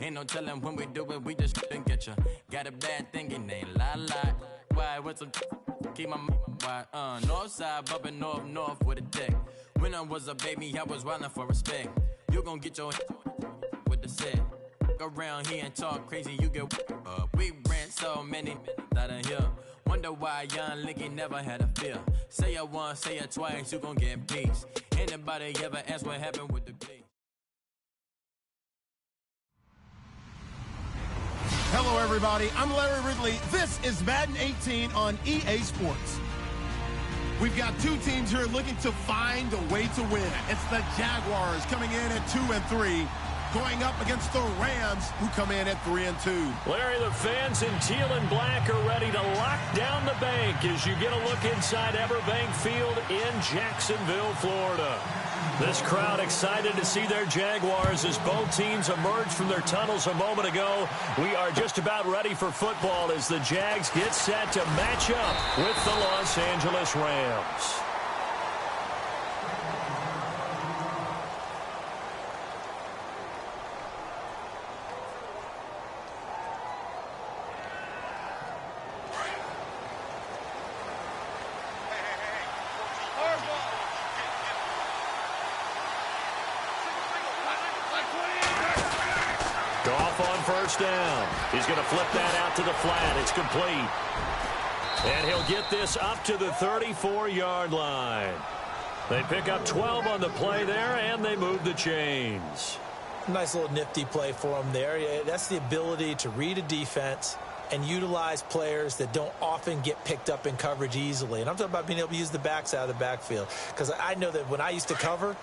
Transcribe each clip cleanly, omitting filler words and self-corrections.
Ain't no telling when we do it, we just couldn't get ya. Got a bad thing, it ain't lie. Why, with some keep my wide, north side, bumping north with a dick. When I was a baby, I was wildin' for respect. You gon' get your with the set. Around here and talk crazy, you get we ran so many out of here. Wonder why young Licky never had a fear. Say it once, say it twice, you gon' get peace. Anybody ever ask what happened with the glee? Hello, everybody. I'm Larry Ridley. This is Madden 18 on EA Sports. We've got two teams here looking to find a way to win. It's the Jaguars coming in at 2-3, going up against the Rams, who come in at 3-2. Larry, the fans in teal and black are ready to lock down the bank as you get a look inside Everbank Field in Jacksonville, Florida. This crowd excited to see their Jaguars as both teams emerged from their tunnels a moment ago. We are just about ready for football as the Jags get set to match up with the Los Angeles Rams. First down. He's going to flip that out to the flat. It's complete. And he'll get this up to the 34-yard line. They pick up 12 on the play there, and they move the chains. Nice little nifty play for him there. Yeah, that's the ability to read a defense and utilize players that don't often get picked up in coverage easily. And I'm talking about being able to use the backs out of the backfield. Because I know that when I used to cover,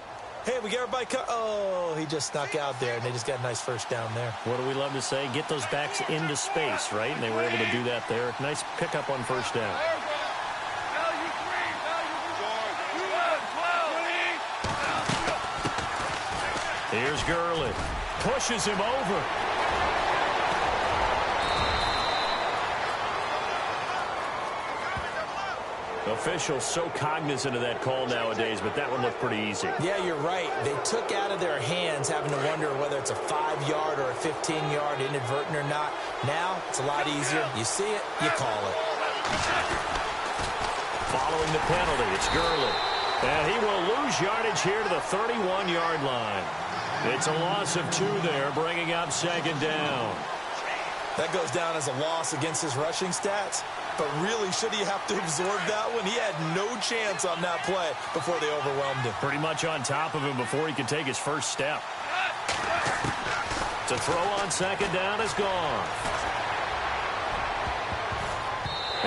hey, we got everybody cut. Oh, he just snuck out there, and they just got a nice first down there. What do we love to say? Get those backs into space, right? And they were able to do that there. Nice pickup on first down. Here's Gurley. Pushes him over. Officials so cognizant of that call nowadays, but that one looked pretty easy. Yeah, you're right. They took out of their hands having to wonder whether it's a 5-yard or a 15-yard inadvertent or not. Now, it's a lot easier. You see it, you call it. Following the penalty, it's Gurley. And he will lose yardage here to the 31-yard line. It's a loss of 2 there, bringing up second down. That goes down as a loss against his rushing stats. But really, should he have to absorb that one? He had no chance on that play before they overwhelmed him. Pretty much on top of him before he could take his first step. To throw on second down is gone.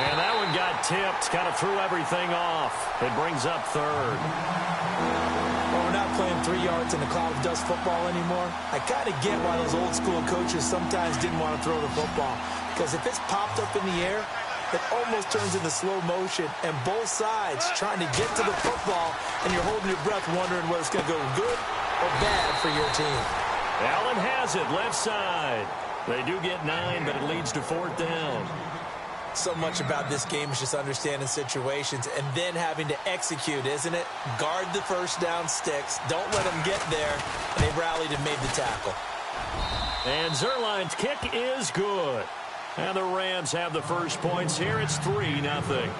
And that one got tipped, kind of threw everything off. It brings up third. Well, we're not playing 3 yards in a cloud of dust football anymore. I kind of get why those old school coaches sometimes didn't want to throw the football. Because if it's popped up in the air, it almost turns into slow motion, and both sides trying to get to the football, and you're holding your breath wondering whether it's going to go good or bad for your team. Allen has it, left side. They do get 9, but it leads to 4th down. So much about this game is just understanding situations and then having to execute, isn't it? Guard the first down sticks. Don't let them get there, and they rallied and made the tackle. And Zerline's kick is good. And the Rams have the first points here. It's 3-0.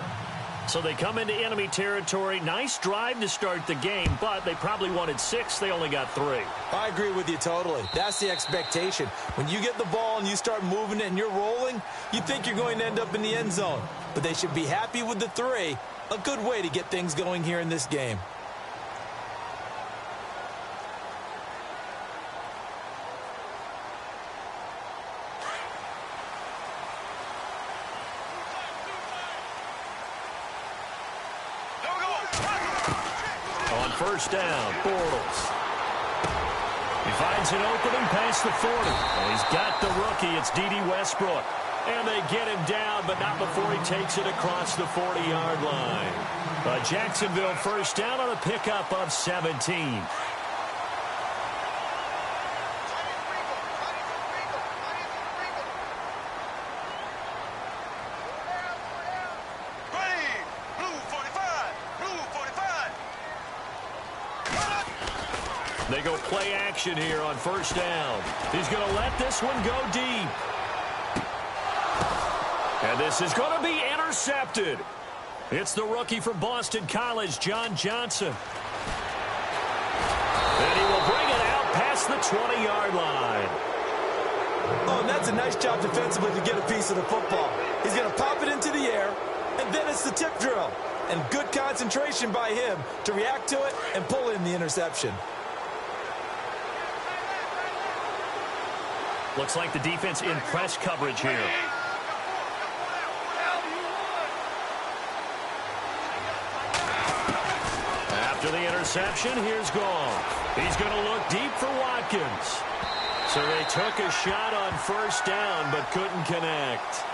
So they come into enemy territory. Nice drive to start the game, but they probably wanted 6. They only got 3. I agree with you totally. That's the expectation. When you get the ball and you start moving it and you're rolling, you think you're going to end up in the end zone. But they should be happy with the 3. A good way to get things going here in this game. First down, Bortles. He finds an opening past the 40. And he's got the rookie. It's D.D. Westbrook. And they get him down, but not before he takes it across the 40-yard line. A Jacksonville first down on a pickup of 17. They go play action here on first down. He's going to let this one go deep. And this is going to be intercepted. It's the rookie from Boston College, John Johnson. And he will bring it out past the 20-yard line. Oh, and that's a nice job defensively to get a piece of the football. He's going to pop it into the air, and then it's the tip drill. And good concentration by him to react to it and pull in the interception. Looks like the defense in press coverage here. After the interception, here's Goff. He's going to look deep for Watkins. So they took a shot on first down, but couldn't connect.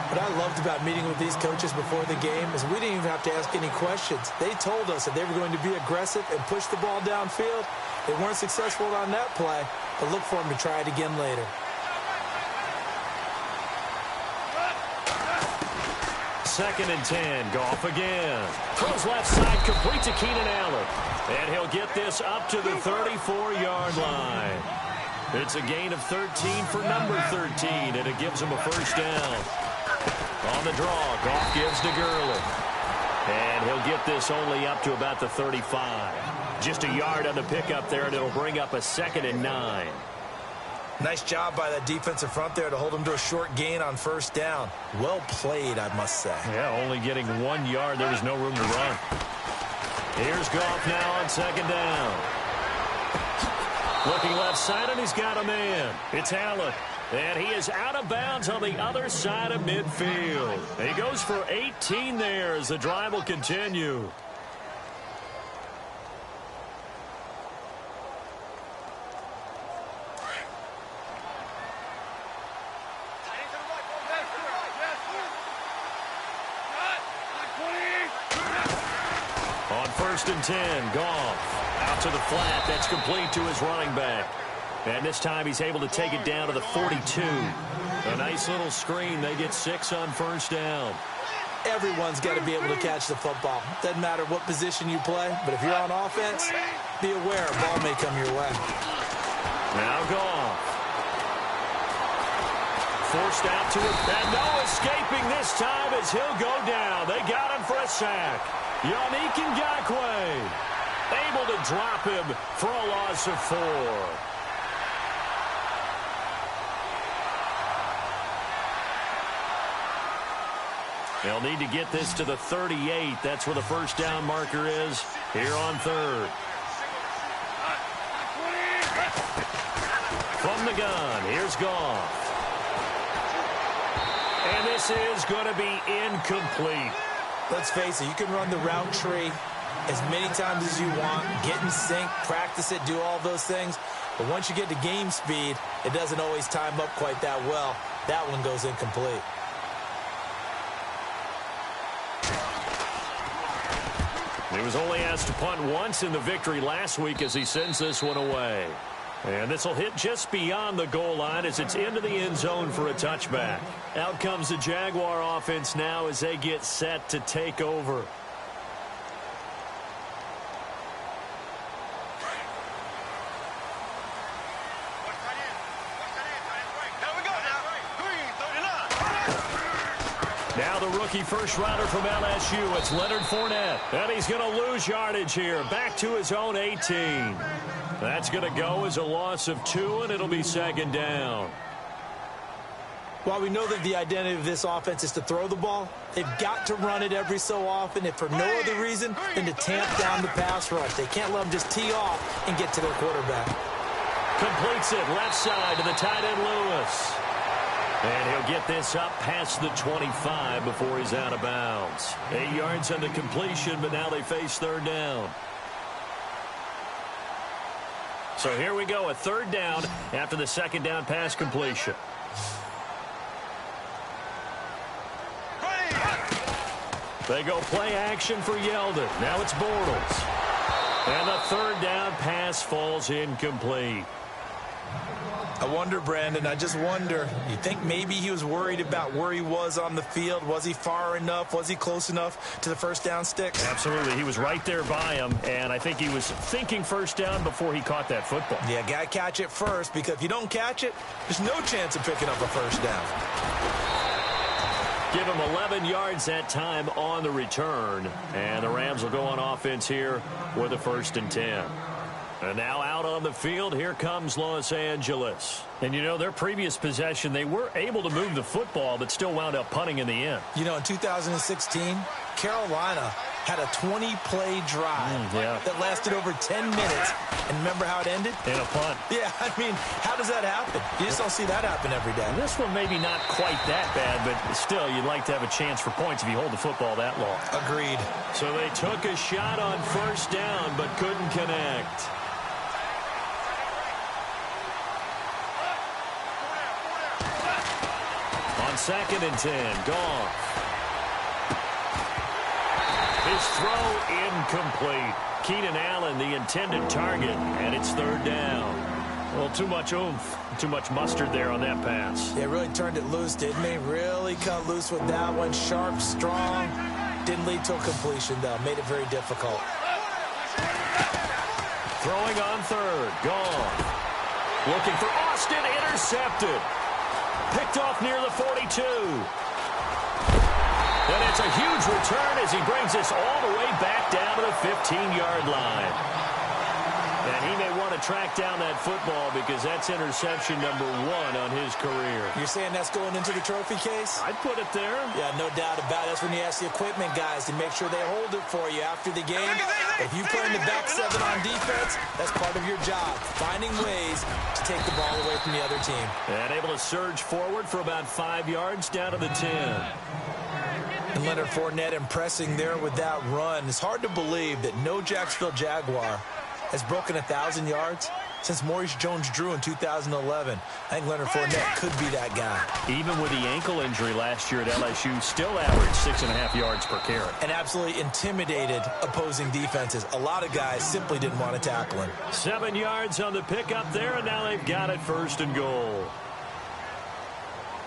What I loved about meeting with these coaches before the game is we didn't even have to ask any questions. They told us that they were going to be aggressive and push the ball downfield. They weren't successful on that play, but look for them to try it again later. Second and 10, Goff again. Throws left side, complete to Keenan Allen. And he'll get this up to the 34-yard line. It's a gain of 13 for number 13, and it gives him a first down. On the draw, Goff gives to Gurley. And he'll get this only up to about the 35. Just a yard on the pickup there, and it'll bring up a 2nd and 9. Nice job by that defensive front there to hold him to a short gain on first down. Well played, I must say. Yeah, only getting 1 yard. There was no room to run. Here's Goff now on second down. Looking left side, and he's got a man. It's Allen. And he is out of bounds on the other side of midfield. He goes for 18 there as the drive will continue. On first and 10, Goff. Out to the flat. That's complete to his running back. And this time he's able to take it down to the 42. A nice little screen. They get 6 on first down. Everyone's got to be able to catch the football. Doesn't matter what position you play, but if you're on offense, be aware a ball may come your way. Now Goff. Forced out to it. And no escaping this time as he'll go down. They got him for a sack. Yannick Ngakoue able to drop him for a loss of 4. They'll need to get this to the 38. That's where the first down marker is here on third. From the gun, here's Goff. And this is going to be incomplete. Let's face it, you can run the route tree as many times as you want, get in sync, practice it, do all those things. But once you get to game speed, it doesn't always time up quite that well. That one goes incomplete. He was only asked to punt once in the victory last week as he sends this one away. And this will hit just beyond the goal line as it's into the end zone for a touchback. Out comes the Jaguar offense now as they get set to take over. Now the rookie first rounder from LSU, it's Leonard Fournette. And he's going to lose yardage here, back to his own 18. That's going to go as a loss of 2, and it'll be second down. While we know that the identity of this offense is to throw the ball, they've got to run it every so often, if for no other reason than to tamp down the pass rush. They can't let them just tee off and get to their quarterback. Completes it left side to the tight end Lewis. And he'll get this up past the 25 before he's out of bounds. 8 yards on the completion, but now they face third down. So here we go, a third down after the second down pass completion. They go play action for Yeldon. Now it's Bortles. And the third down pass falls incomplete. I wonder, Brandon, I just wonder, you think maybe he was worried about where he was on the field? Was he far enough? Was he close enough to the first down sticks? Absolutely. He was right there by him, and I think he was thinking first down before he caught that football. Yeah, got to catch it first, because if you don't catch it, there's no chance of picking up a first down. Give him 11 yards that time on the return, and the Rams will go on offense here with a 1st and 10. And now out on the field, here comes Los Angeles. And, you know, their previous possession, they were able to move the football, but still wound up punting in the end. You know, in 2016, Carolina had a 20-play drive that lasted over 10 minutes. And remember how it ended? In a punt. Yeah, I mean, how does that happen? You just don't see that happen every day. This one maybe not quite that bad, but still, you'd like to have a chance for points if you hold the football that long. Agreed. So they took a shot on first down, but couldn't connect. On 2nd and 10, Goff. His throw incomplete. Keenan Allen, the intended target, and it's 3rd down. Well, too much oomph, too much mustard there on that pass. Yeah, really turned it loose, didn't he? Really cut loose with that one. Sharp, strong. Didn't lead to a completion, though. Made it very difficult. Throwing on 3rd, Goff. Looking for Austin, intercepted. Picked off near the 42. And it's a huge return as he brings us all the way back down to the 15-yard line. And he may want to track down that football because that's interception number 1 on his career. You're saying that's going into the trophy case? I'd put it there. Yeah, no doubt about it. That's when you ask the equipment guys to make sure they hold it for you after the game. If you play in the back 7 on defense, that's part of your job, finding ways to take the ball away from the other team. And able to surge forward for about 5 yards down to the 10. And Leonard Fournette impressing there with that run. It's hard to believe that no Jacksonville Jaguar has broken 1,000 yards since Maurice Jones-Drew in 2011. I think Leonard Fournette could be that guy. Even with the ankle injury last year at LSU, still averaged 6.5 yards per carry. And absolutely intimidated opposing defenses. A lot of guys simply didn't want to tackle him. 7 yards on the pickup there, and now they've got it 1st and goal.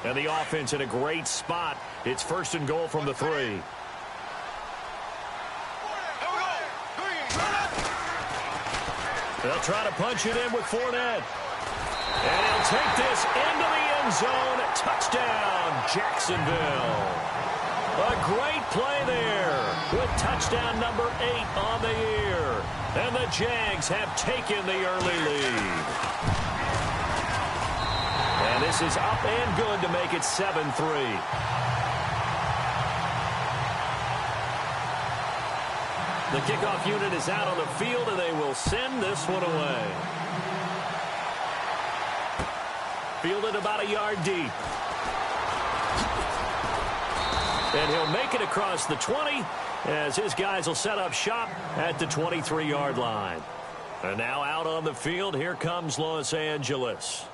And the offense in a great spot. It's 1st and goal from the 3. They'll try to punch it in with Fournette. And he'll take this into the end zone. Touchdown, Jacksonville. A great play there with touchdown number 8 on the year. And the Jags have taken the early lead. And this is up and good to make it 7-3. The kickoff unit is out on the field, and they will send this one away. Fielded about a yard deep. And he'll make it across the 20 as his guys will set up shop at the 23-yard line. And now out on the field, here comes Los Angeles.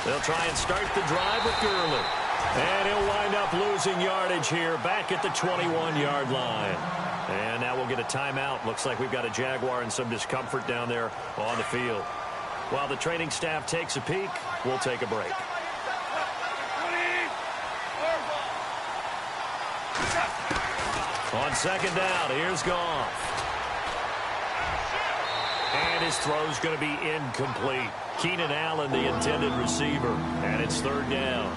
They'll try and start the drive with Gurley. And he'll wind up losing yardage here back at the 21-yard line. And now we'll get a timeout. Looks like we've got a Jaguar in some discomfort down there on the field. While the training staff takes a peek, we'll take a break. On 2nd down, here's Goff. And his throw's going to be incomplete. Keenan Allen, the intended receiver, and it's 3rd down.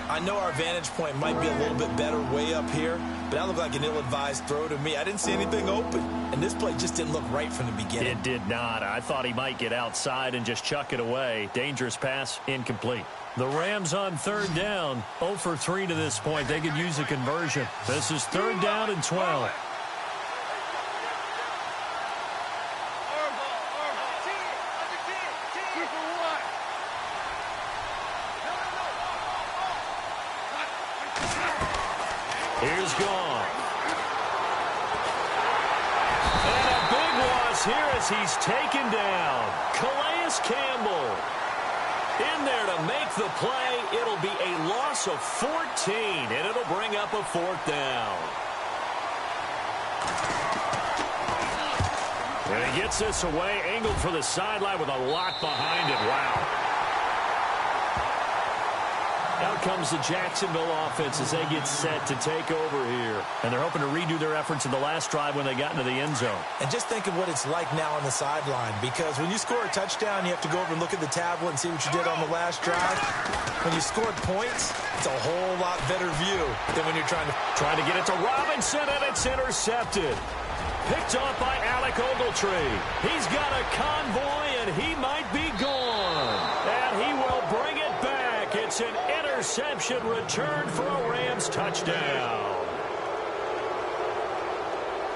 I know our vantage point might be a little bit better way up here, but that looked like an ill-advised throw to me. I didn't see anything open, and this play just didn't look right from the beginning. It did not. I thought he might get outside and just chuck it away. Dangerous pass, incomplete. The Rams on 3rd down, 0 for 3 to this point. They could use a conversion. This is 3rd down and 12. Here's Goff. And a big loss here as he's taken down. Calais Campbell. In there to make the play. It'll be a loss of 14, and it'll bring up a 4th down. And he gets this away, angled for the sideline with a lot behind it. Wow. Out comes the Jacksonville offense as they get set to take over here. And they're hoping to redo their efforts in the last drive when they got into the end zone. And just think of what it's like now on the sideline, because when you score a touchdown, you have to go over and look at the tablet and see what you did on the last drive. When you scored points, it's a whole lot better view than when you're trying to get it to Robinson, and it's intercepted. Picked off by Alec Ogletree. He's got a convoy, and he might be gone. And he will bring it back. It's an interception return for a Rams touchdown.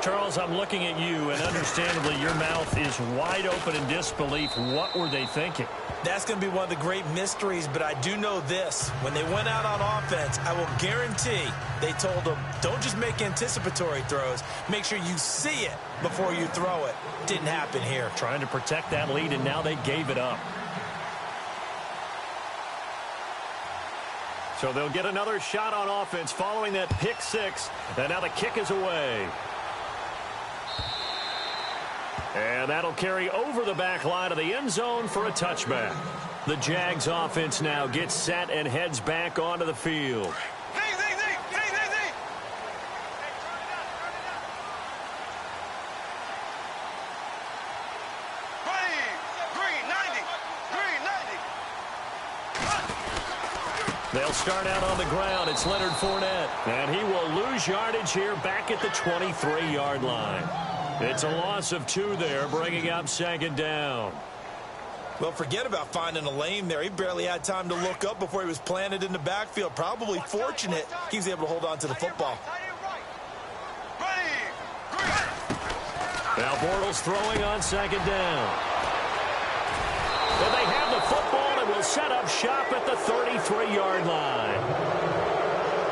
Charles, I'm looking at you, and understandably, your mouth is wide open in disbelief. What were they thinking? That's going to be one of the great mysteries, but I do know this. When they went out on offense, I will guarantee they told them, don't just make anticipatory throws. Make sure you see it before you throw it. Didn't happen here. Trying to protect that lead, and now they gave it up. So they'll get another shot on offense following that pick 6, and now the kick is away. And that'll carry over the back line of the end zone for a touchback. The Jags offense now gets set and heads back onto the field. They'll start out on the ground. It's Leonard Fournette. And he will lose yardage here back at the 23-yard line. It's a loss of 2 there, bringing up 2nd down. Well, forget about finding a lane there. He barely had time to look up before he was planted in the backfield. Probably fortunate he was able to hold on to the football. Now Bortles throwing on 2nd down. And they have the football and will set up shop at the 33-yard line.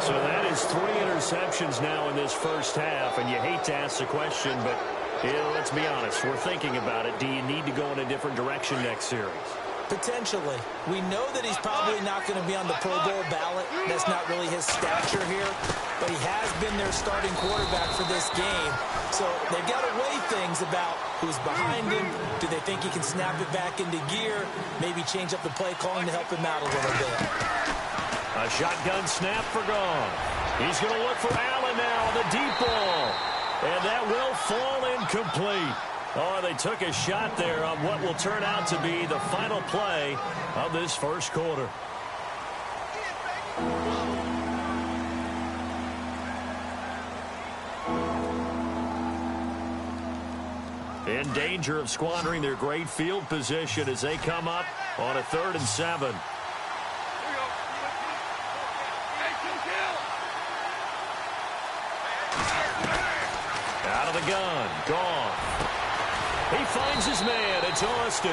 So that is 3 interceptions now in this first half, and you hate to ask the question, but let's be honest, we're thinking about it. Do you need to go in a different direction next series? Potentially. We know that he's probably not going to be on the Pro Bowl ballot. That's not really his stature here, but he has been their starting quarterback for this game. So they've got to weigh things about who's behind him. Do they think he can snap it back into gear? Maybe change up the play calling to help him out a little bit. A shotgun snap for Gone. He's going to look for Allen now on the deep ball. And that will fall incomplete. Oh, they took a shot there on what will turn out to be the final play of this first quarter. In danger of squandering their great field position as they come up on a 3rd and 7. Out of the gun, Gone. He finds his man. It's Austin.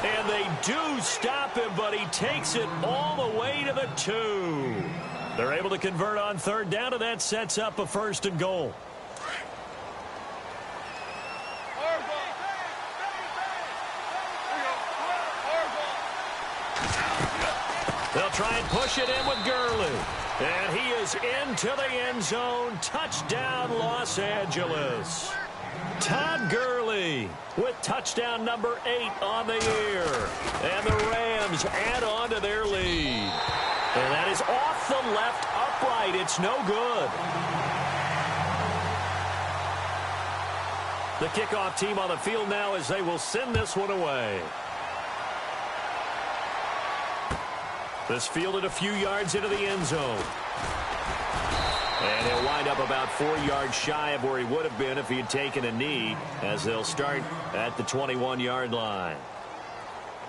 And they do stop him, but he takes it all the way to the 2. They're able to convert on 3rd down, and that sets up a 1st and goal. They'll try and push it in with Gurley. And he is into the end zone. Touchdown, Los Angeles. Todd Gurley with touchdown number 8 on the year. And the Rams add on to their lead. And that is off the left upright. It's no good. The kickoff team on the field now as they will send this one away. This fielded a few yards into the end zone. And he'll wind up about 4 yards shy of where he would have been if he had taken a knee, as they'll start at the 21-yard line.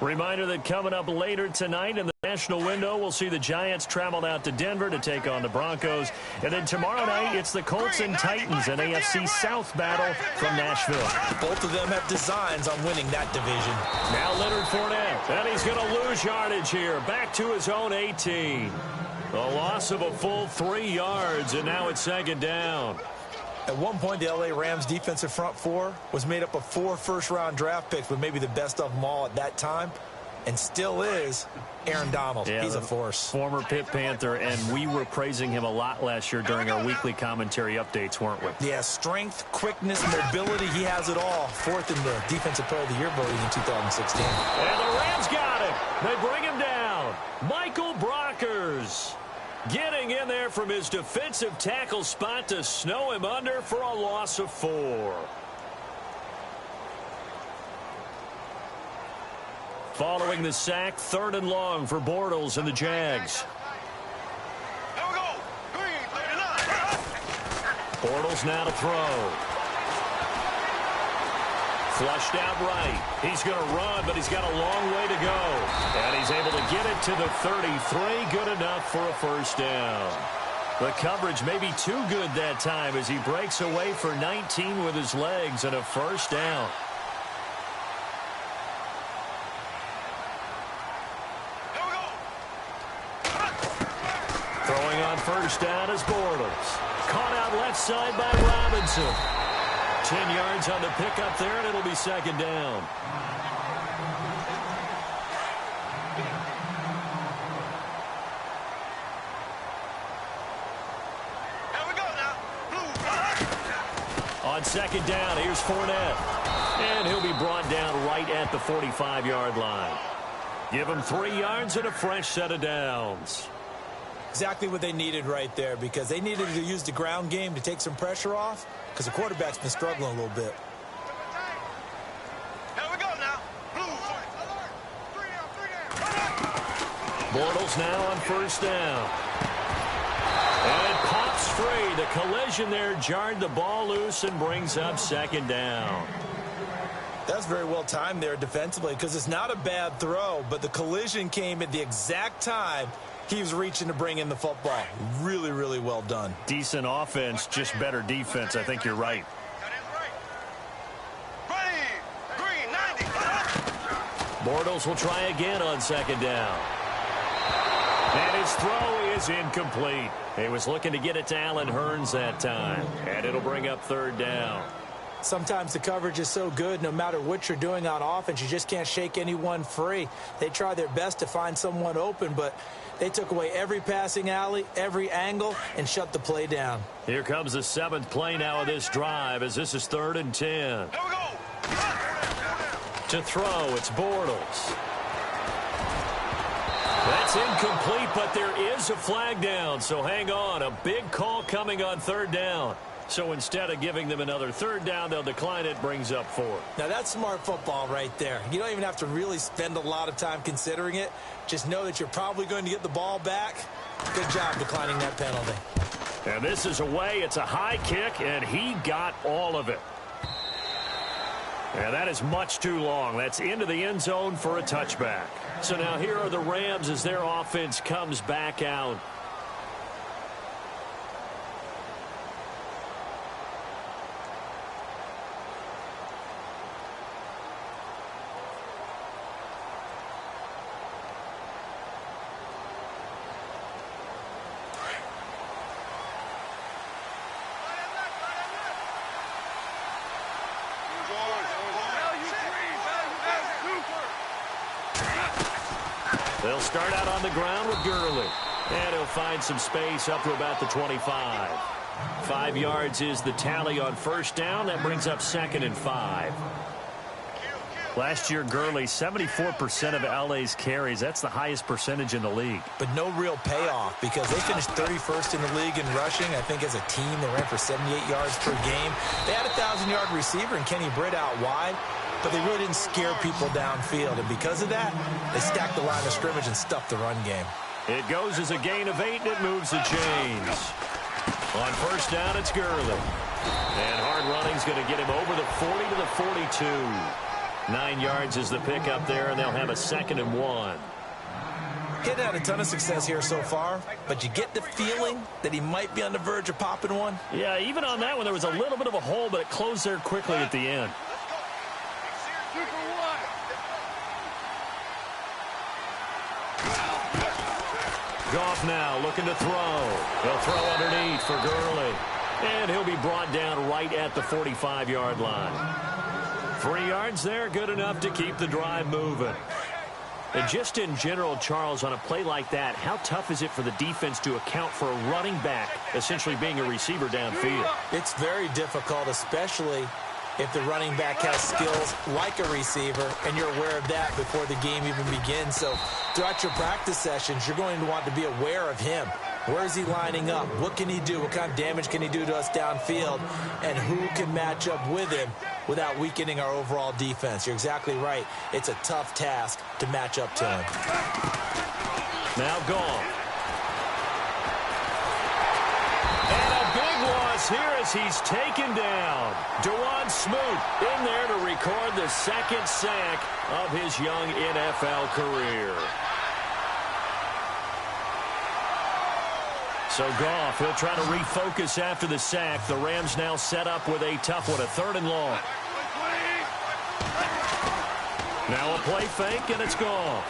Reminder that coming up later tonight in the national window, we'll see the Giants travel out to Denver to take on the Broncos. And then tomorrow night, it's the Colts and Titans, an AFC South battle from Nashville. Both of them have designs on winning that division. Now Leonard Fournette, and he's going to lose yardage here, back to his own 18. A loss of a full 3 yards, and now it's 2nd down. At one point, the L.A. Rams defensive front 4 was made up of 4 first-round draft picks, but maybe the best of them all at that time. and still is, Aaron Donald. Yeah, he's a force. Former Pitt Panther, and we were praising him a lot last year during our weekly commentary updates, weren't we? Yeah, strength, quickness, mobility, he has it all. Fourth in the Defensive Player of the Year voting in 2016. And the Rams got him. They bring him down. Michael Brockers getting in there from his defensive tackle spot to snow him under for a loss of 4. Following the sack, 3rd and long for Bortles and the Jags. Here we go. Green, 39. Bortles now to throw. Flushed out right. He's going to run, but he's got a long way to go. And he's able to get it to the 33. Good enough for a first down. The coverage may be too good that time as he breaks away for 19 with his legs and a first down. Throwing on first down is Bortles. Caught out left side by Robinson. 10 yards on the pickup there, and it'll be 2nd down. Here we go now. On 2nd down, here's Fournette. And he'll be brought down right at the 45-yard line. Give him 3 yards and a fresh set of downs. Exactly what they needed right there, because they needed to use the ground game to take some pressure off, because the quarterback's been struggling a little bit. Here we go now. Bortles now on first down. And it pops free. The collision there jarred the ball loose and brings up 2nd down. That's very well timed there defensively, because it's not a bad throw, but the collision came at the exact time he was reaching to bring in the football. Really, really well done. Decent offense, just better defense. I think you're right. Green, 90. Bortles will try again on 2nd down. And his throw is incomplete. He was looking to get it to Allen Hurns that time. And it'll bring up 3rd down. Sometimes the coverage is so good, no matter what you're doing on offense, you just can't shake anyone free. They try their best to find someone open, but they took away every passing alley, every angle, and shut the play down. Here comes the 7th play now of this drive, as this is 3rd and 10. Here we go. To throw, it's Bortles. That's incomplete, but there is a flag down, so hang on. A big call coming on 3rd down. So instead of giving them another 3rd down, they'll decline it, brings up 4. Now, that's smart football right there. You don't even have to really spend a lot of time considering it. Just know that you're probably going to get the ball back. Good job declining that penalty. And this is away. It's a high kick, and he got all of it. And that is much too long. That's into the end zone for a touchback. So now here are the Rams as their offense comes back out. They'll start out on the ground with Gurley. And he'll find some space up to about the 25. 5 yards is the tally on first down. That brings up 2nd and 5. Last year, Gurley, 74% of LA's carries. That's the highest percentage in the league. But no real payoff, because they finished 31st in the league in rushing. I think as a team, they ran for 78 yards per game. They had a 1,000-yard receiver in Kenny Britt out wide, but they really didn't scare people downfield. And because of that, they stacked the line of scrimmage and stuffed the run game. It goes as a gain of 8, and it moves the chains. On first down, it's Gurley. And hard running's going to get him over the 40 to the 42. 9 yards is the pickup there, and they'll have a 2nd and 1. He hadn't had a ton of success here so far, but you get the feeling that he might be on the verge of popping one. Yeah, even on that one, there was a little bit of a hole, but it closed there quickly at the end. Goff now looking to throw. He'll throw underneath for Gurley. And he'll be brought down right at the 45-yard line. 3 yards there, good enough to keep the drive moving. And just in general, Charles, on a play like that, how tough is it for the defense to account for a running back essentially being a receiver downfield? It's very difficult, especially if the running back has skills like a receiver, and you're aware of that before the game even begins. So throughout your practice sessions, you're going to want to be aware of him. Where is he lining up? What can he do? What kind of damage can he do to us downfield? And who can match up with him without weakening our overall defense? You're exactly right. It's a tough task to match up to him. Now gone. And a big loss here as he's taken down. DeJuan Smoot in there to record the second sack of his young NFL career. So Goff, he'll try to refocus after the sack. The Rams now set up with a tough one, a 3rd and long. Now a play fake, and it's Goff.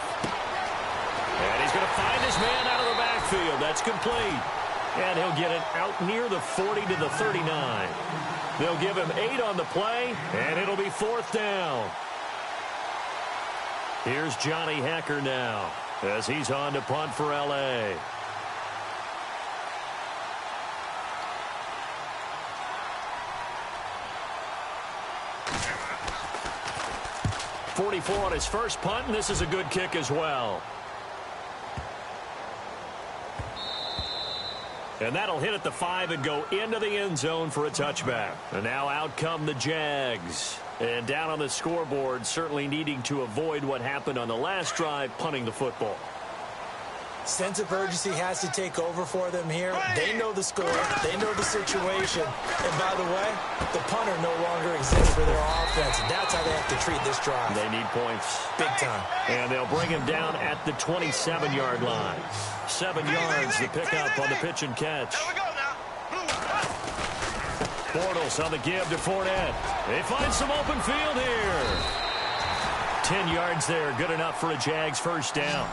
And he's going to find his man out of the backfield. That's complete. And he'll get it out near the 40 to the 39. They'll give him 8 on the play, and it'll be 4th down. Here's Johnny Hecker now as he's on to punt for L.A. 44 on his first punt, and this is a good kick as well. And that'll hit at the 5 and go into the end zone for a touchback. And now out come the Jags. And down on the scoreboard, certainly needing to avoid what happened on the last drive, punting the football. Sense of urgency has to take over for them here. They know the score. They know the situation. And by the way, the punter no longer exists for their offense. And that's how they have to treat this drive. They need points. Big time. And they'll bring him down at the 27-yard line. 7 yards, the pickup on the pitch and catch. Bortles on the give to Fournette. They find some open field here. 10 yards there, good enough for a Jags first down.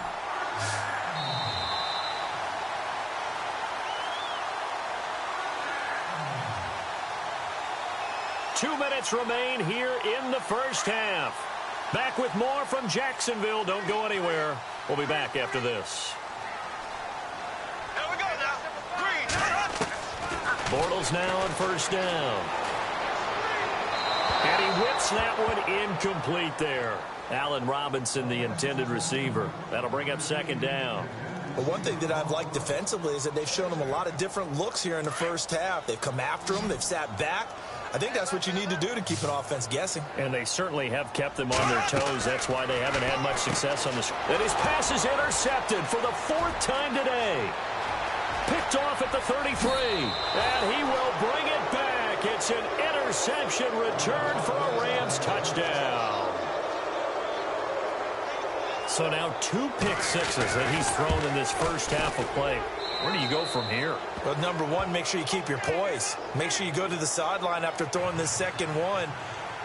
Two minutes remain here in the first half. Back with more from Jacksonville. Don't go anywhere. We'll be back after this. Here we go now. Green. Bortles now on first down. And he whips that one incomplete there. Allen Robinson, the intended receiver. That'll bring up 2nd down. Well, one thing that I've liked defensively is that they've shown him a lot of different looks here in the first half. They've come after him. They've sat back. I think that's what you need to do to keep an offense guessing. And they certainly have kept them on their toes. That's why they haven't had much success on this. And his pass is intercepted for the 4th time today. Picked off at the 33. And he will bring it back. It's an interception return for a Rams touchdown. So now 2 pick-sixes that he's thrown in this first half of play. Where do you go from here? Well, number one, make sure you keep your poise. Make sure you go to the sideline after throwing this second one,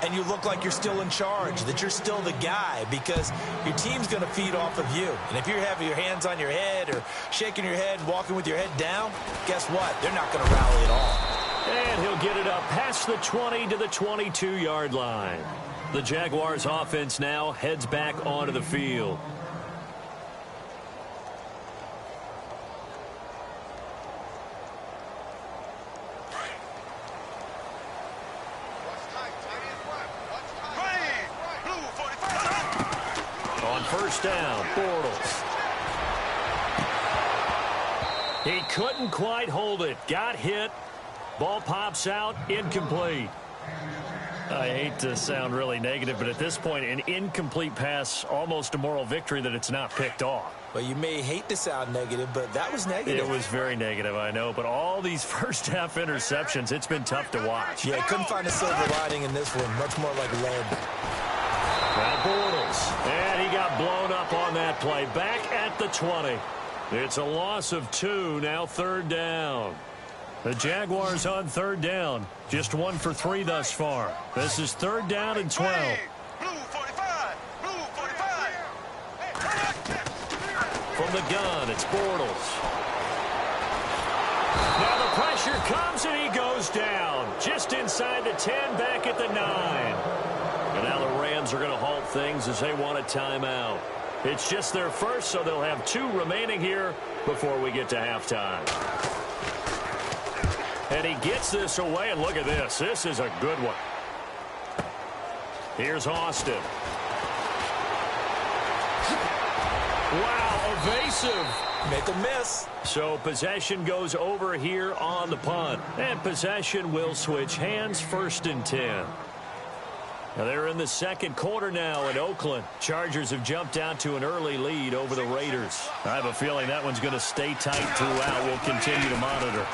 and you look like you're still in charge, that you're still the guy, because your team's going to feed off of you. And if you're having your hands on your head or shaking your head, walking with your head down, guess what? They're not going to rally at all. And he'll get it up past the 20 to the 22-yard line. The Jaguars offense now heads back onto the field. On first down, Bortles. He couldn't quite hold it. Got hit. Ball pops out. Incomplete. I hate to sound really negative, but at this point, an incomplete pass, almost a moral victory that it's not picked off. Well, you may hate to sound negative, but that was negative. It was very negative, I know. But all these first-half interceptions, it's been tough to watch. Yeah, couldn't find a silver lining in this one. Much more like lead. Now Bortles. And he got blown up on that play. Back at the 20. It's a loss of 2, now 3rd down. The Jaguars on 3rd down. Just 1 for 3 thus far. This is 3rd down and 12. Blue 45. Blue 45. From the gun, it's Bortles. Now the pressure comes and he goes down. Just inside the 10, back at the 9. And now the Rams are going to halt things as they want a timeout. It's just their first, so they'll have 2 remaining here before we get to halftime. And he gets this away, and look at this. This is a good one. Here's Austin. Wow, evasive. Make a miss. So possession goes over here on the punt. And possession will switch hands, 1st and 10. Now they're in the second quarter now in Oakland. Chargers have jumped out to an early lead over the Raiders. I have a feeling that one's going to stay tight throughout. We'll continue to monitor.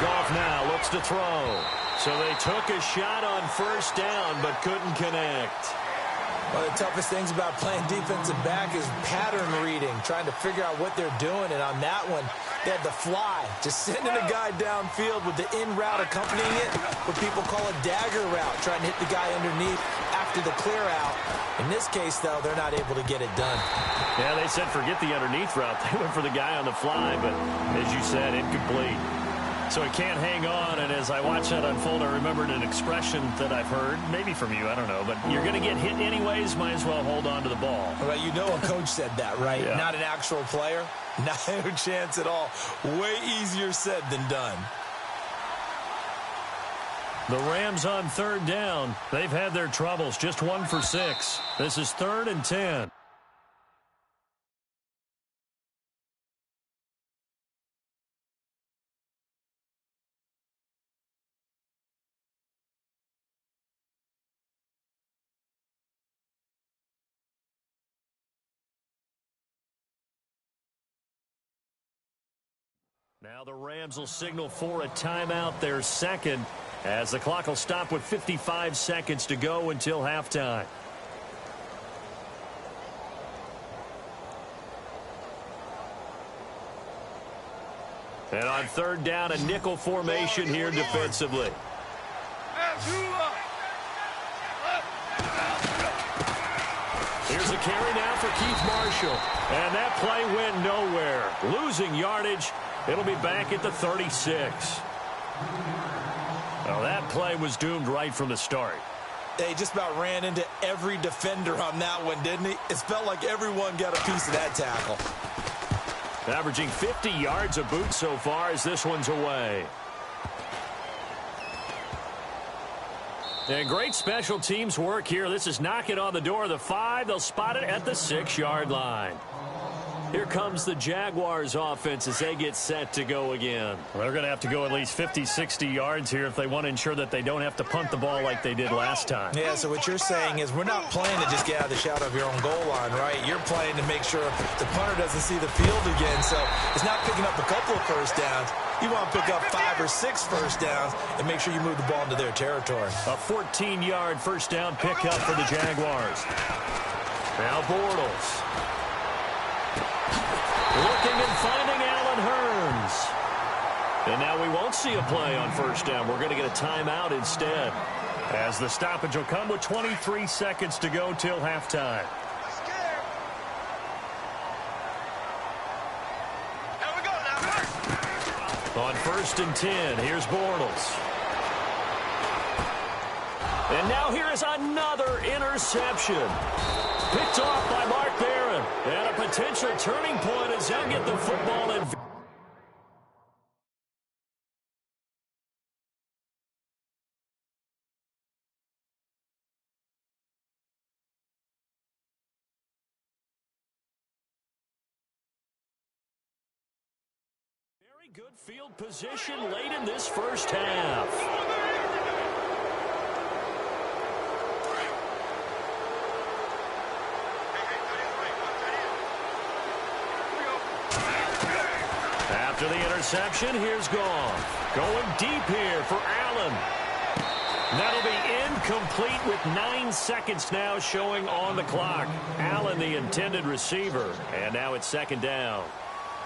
Goff now looks to throw. So they took a shot on 1st down but couldn't connect. One of the toughest things about playing defensive back is pattern reading, trying to figure out what they're doing. And on that one, they had the fly, just sending a guy downfield with the in route accompanying it, what people call a dagger route, trying to hit the guy underneath after the clear out. In this case, though, they're not able to get it done. Yeah, they said forget the underneath route. They went for the guy on the fly, but as you said, incomplete. So he can't hang on, and as I watch that unfold, I remembered an expression that I've heard, maybe from you, I don't know, but you're going to get hit anyways, might as well hold on to the ball. Well, you know a coach said that, right? Yeah. Not an actual player. No chance at all. Way easier said than done. The Rams on 3rd down. They've had their troubles, just 1 for 6. This is 3rd and 10. Now the Rams will signal for a timeout, their second, as the clock will stop with 55 seconds to go until halftime. And on 3rd down, a nickel formation here defensively. Here's a carry now for Keith Marshall. And that play went nowhere. Losing yardage. It'll be back at the 36. Well, that play was doomed right from the start. They just about ran into every defender on that one, didn't he? It felt like everyone got a piece of that tackle. Averaging 50 yards a boot so far as this one's away. And great special teams work here. This is knocking on the door of the 5. They'll spot it at the 6-yard line. Here comes the Jaguars offense as they get set to go again. Well, they're going to have to go at least 50, 60 yards here if they want to ensure that they don't have to punt the ball like they did last time. Yeah, so what you're saying is we're not playing to just get out of the shadow of your own goal line, right? You're playing to make sure the punter doesn't see the field again. So it's not picking up a couple of first downs. You want to pick up 5 or 6 first downs and make sure you move the ball into their territory. A 14-yard first down pickup for the Jaguars. Now Bortles. Looking and finding Allen Hurns. And now we won't see a play on first down. We're going to get a timeout instead, as the stoppage will come with 23 seconds to go till halftime. On 1st and 10, here's Bortles. And now here is another interception. Picked off by Mark Barron. And a potential turning point as they'll get the football in. Very good field position late in this first half. After the interception, here's Goff. Going deep here for Allen. That'll be incomplete with 9 seconds now showing on the clock. Allen, the intended receiver. And now it's 2nd down.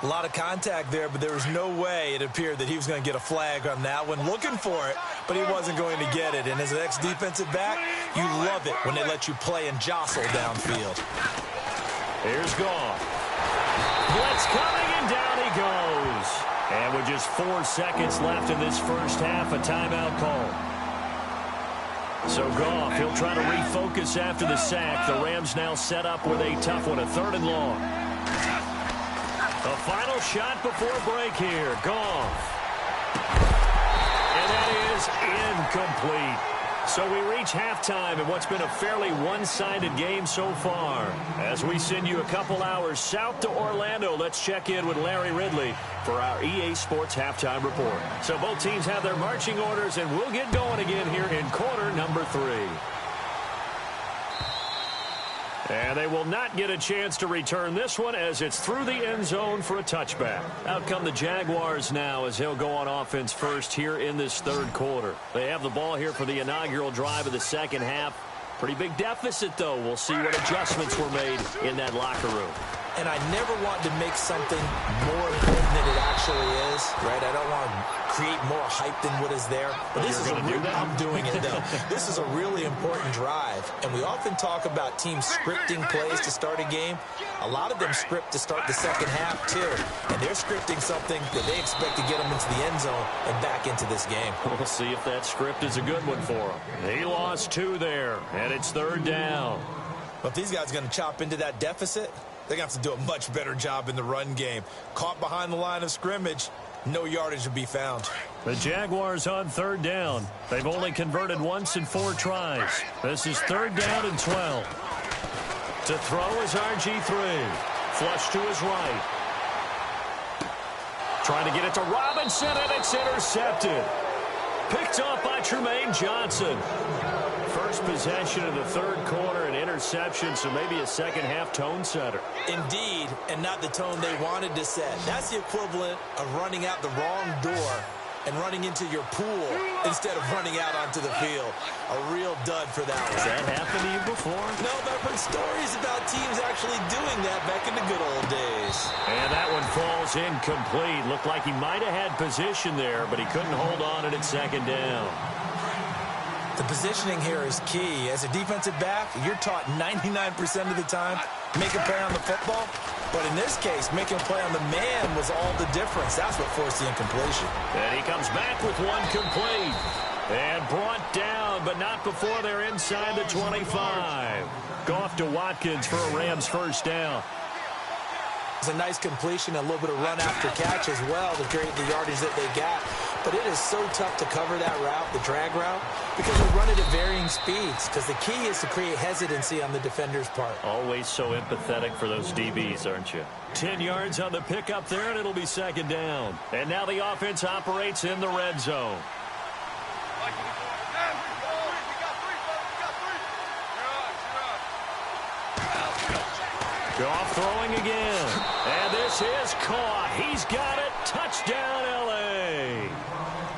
A lot of contact there, but there was no way it appeared that he was going to get a flag on that one. Looking for it, but he wasn't going to get it. And as an ex-defensive back, you love it when they let you play and jostle downfield. Here's Goff. Blitz coming, and down he goes. And with just 4 seconds left in this first half, a timeout call. So Goff, he'll try to refocus after the sack. The Rams now set up with a tough one, a 3rd and long. The final shot before break here. Goff. And that is incomplete. So we reach halftime in what's been a fairly one-sided game so far. As we send you a couple hours south to Orlando, let's check in with Larry Ridley for our EA Sports Halftime Report. So both teams have their marching orders, and we'll get going again here in quarter number 3. And they will not get a chance to return this one as it's through the end zone for a touchback. Out come the Jaguars now as they'll go on offense first here in this 3rd quarter. They have the ball here for the inaugural drive of the 2nd half. Pretty big deficit, though. We'll see what adjustments were made in that locker room. And I never want to make something more important than it actually is, right? I don't want to create more hype than what is there. But this is I'm doing it, though. This is a really important drive. And we often talk about teams scripting plays to start a game. A lot of them script to start the 2nd half, too. And they're scripting something that they expect to get them into the end zone and back into this game. We'll see if that script is a good one for them. He lost 2 there, and it's 3rd down. But if these guys are going to chop into that deficit, they're going to have to do a much better job in the run game. Caught behind the line of scrimmage, no yardage to be found. The Jaguars on 3rd down. They've only converted once in 4 tries. This is 3rd down and 12. To throw is RG3. Flush to his right. Trying to get it to Robinson, and it's intercepted. Picked off by Tremaine Johnson. First possession of the 3rd quarter, an interception, so maybe a 2nd half tone setter. Indeed, and not the tone they wanted to set. That's the equivalent of running out the wrong door and running into your pool instead of running out onto the field. A real dud for that one. Has that happened to you before? No, but I've heard stories about teams actually doing that back in the good old days. And that one falls incomplete. Looked like he might have had position there, but he couldn't hold on it at 2nd down. The positioning here is key. As a defensive back, you're taught 99% of the time, make a play on the football. But in this case, making a play on the man was all the difference. That's what forced the incompletion. And he comes back with one complete. And brought down, but not before they're inside the 25. Goff to Watkins for a Rams 1st down. It's a nice completion, a little bit of run after catch as well to create the yardage that they got. But it is so tough to cover that route, the drag route, because we run it at varying speeds. Because the key is to create hesitancy on the defender's part. Always so empathetic for those DBs, aren't you? 10 yards on the pickup there, and it'll be 2nd down. And now the offense operates in the red zone. Goff throwing again. And this is caught. He's got it. Touchdown, L.A.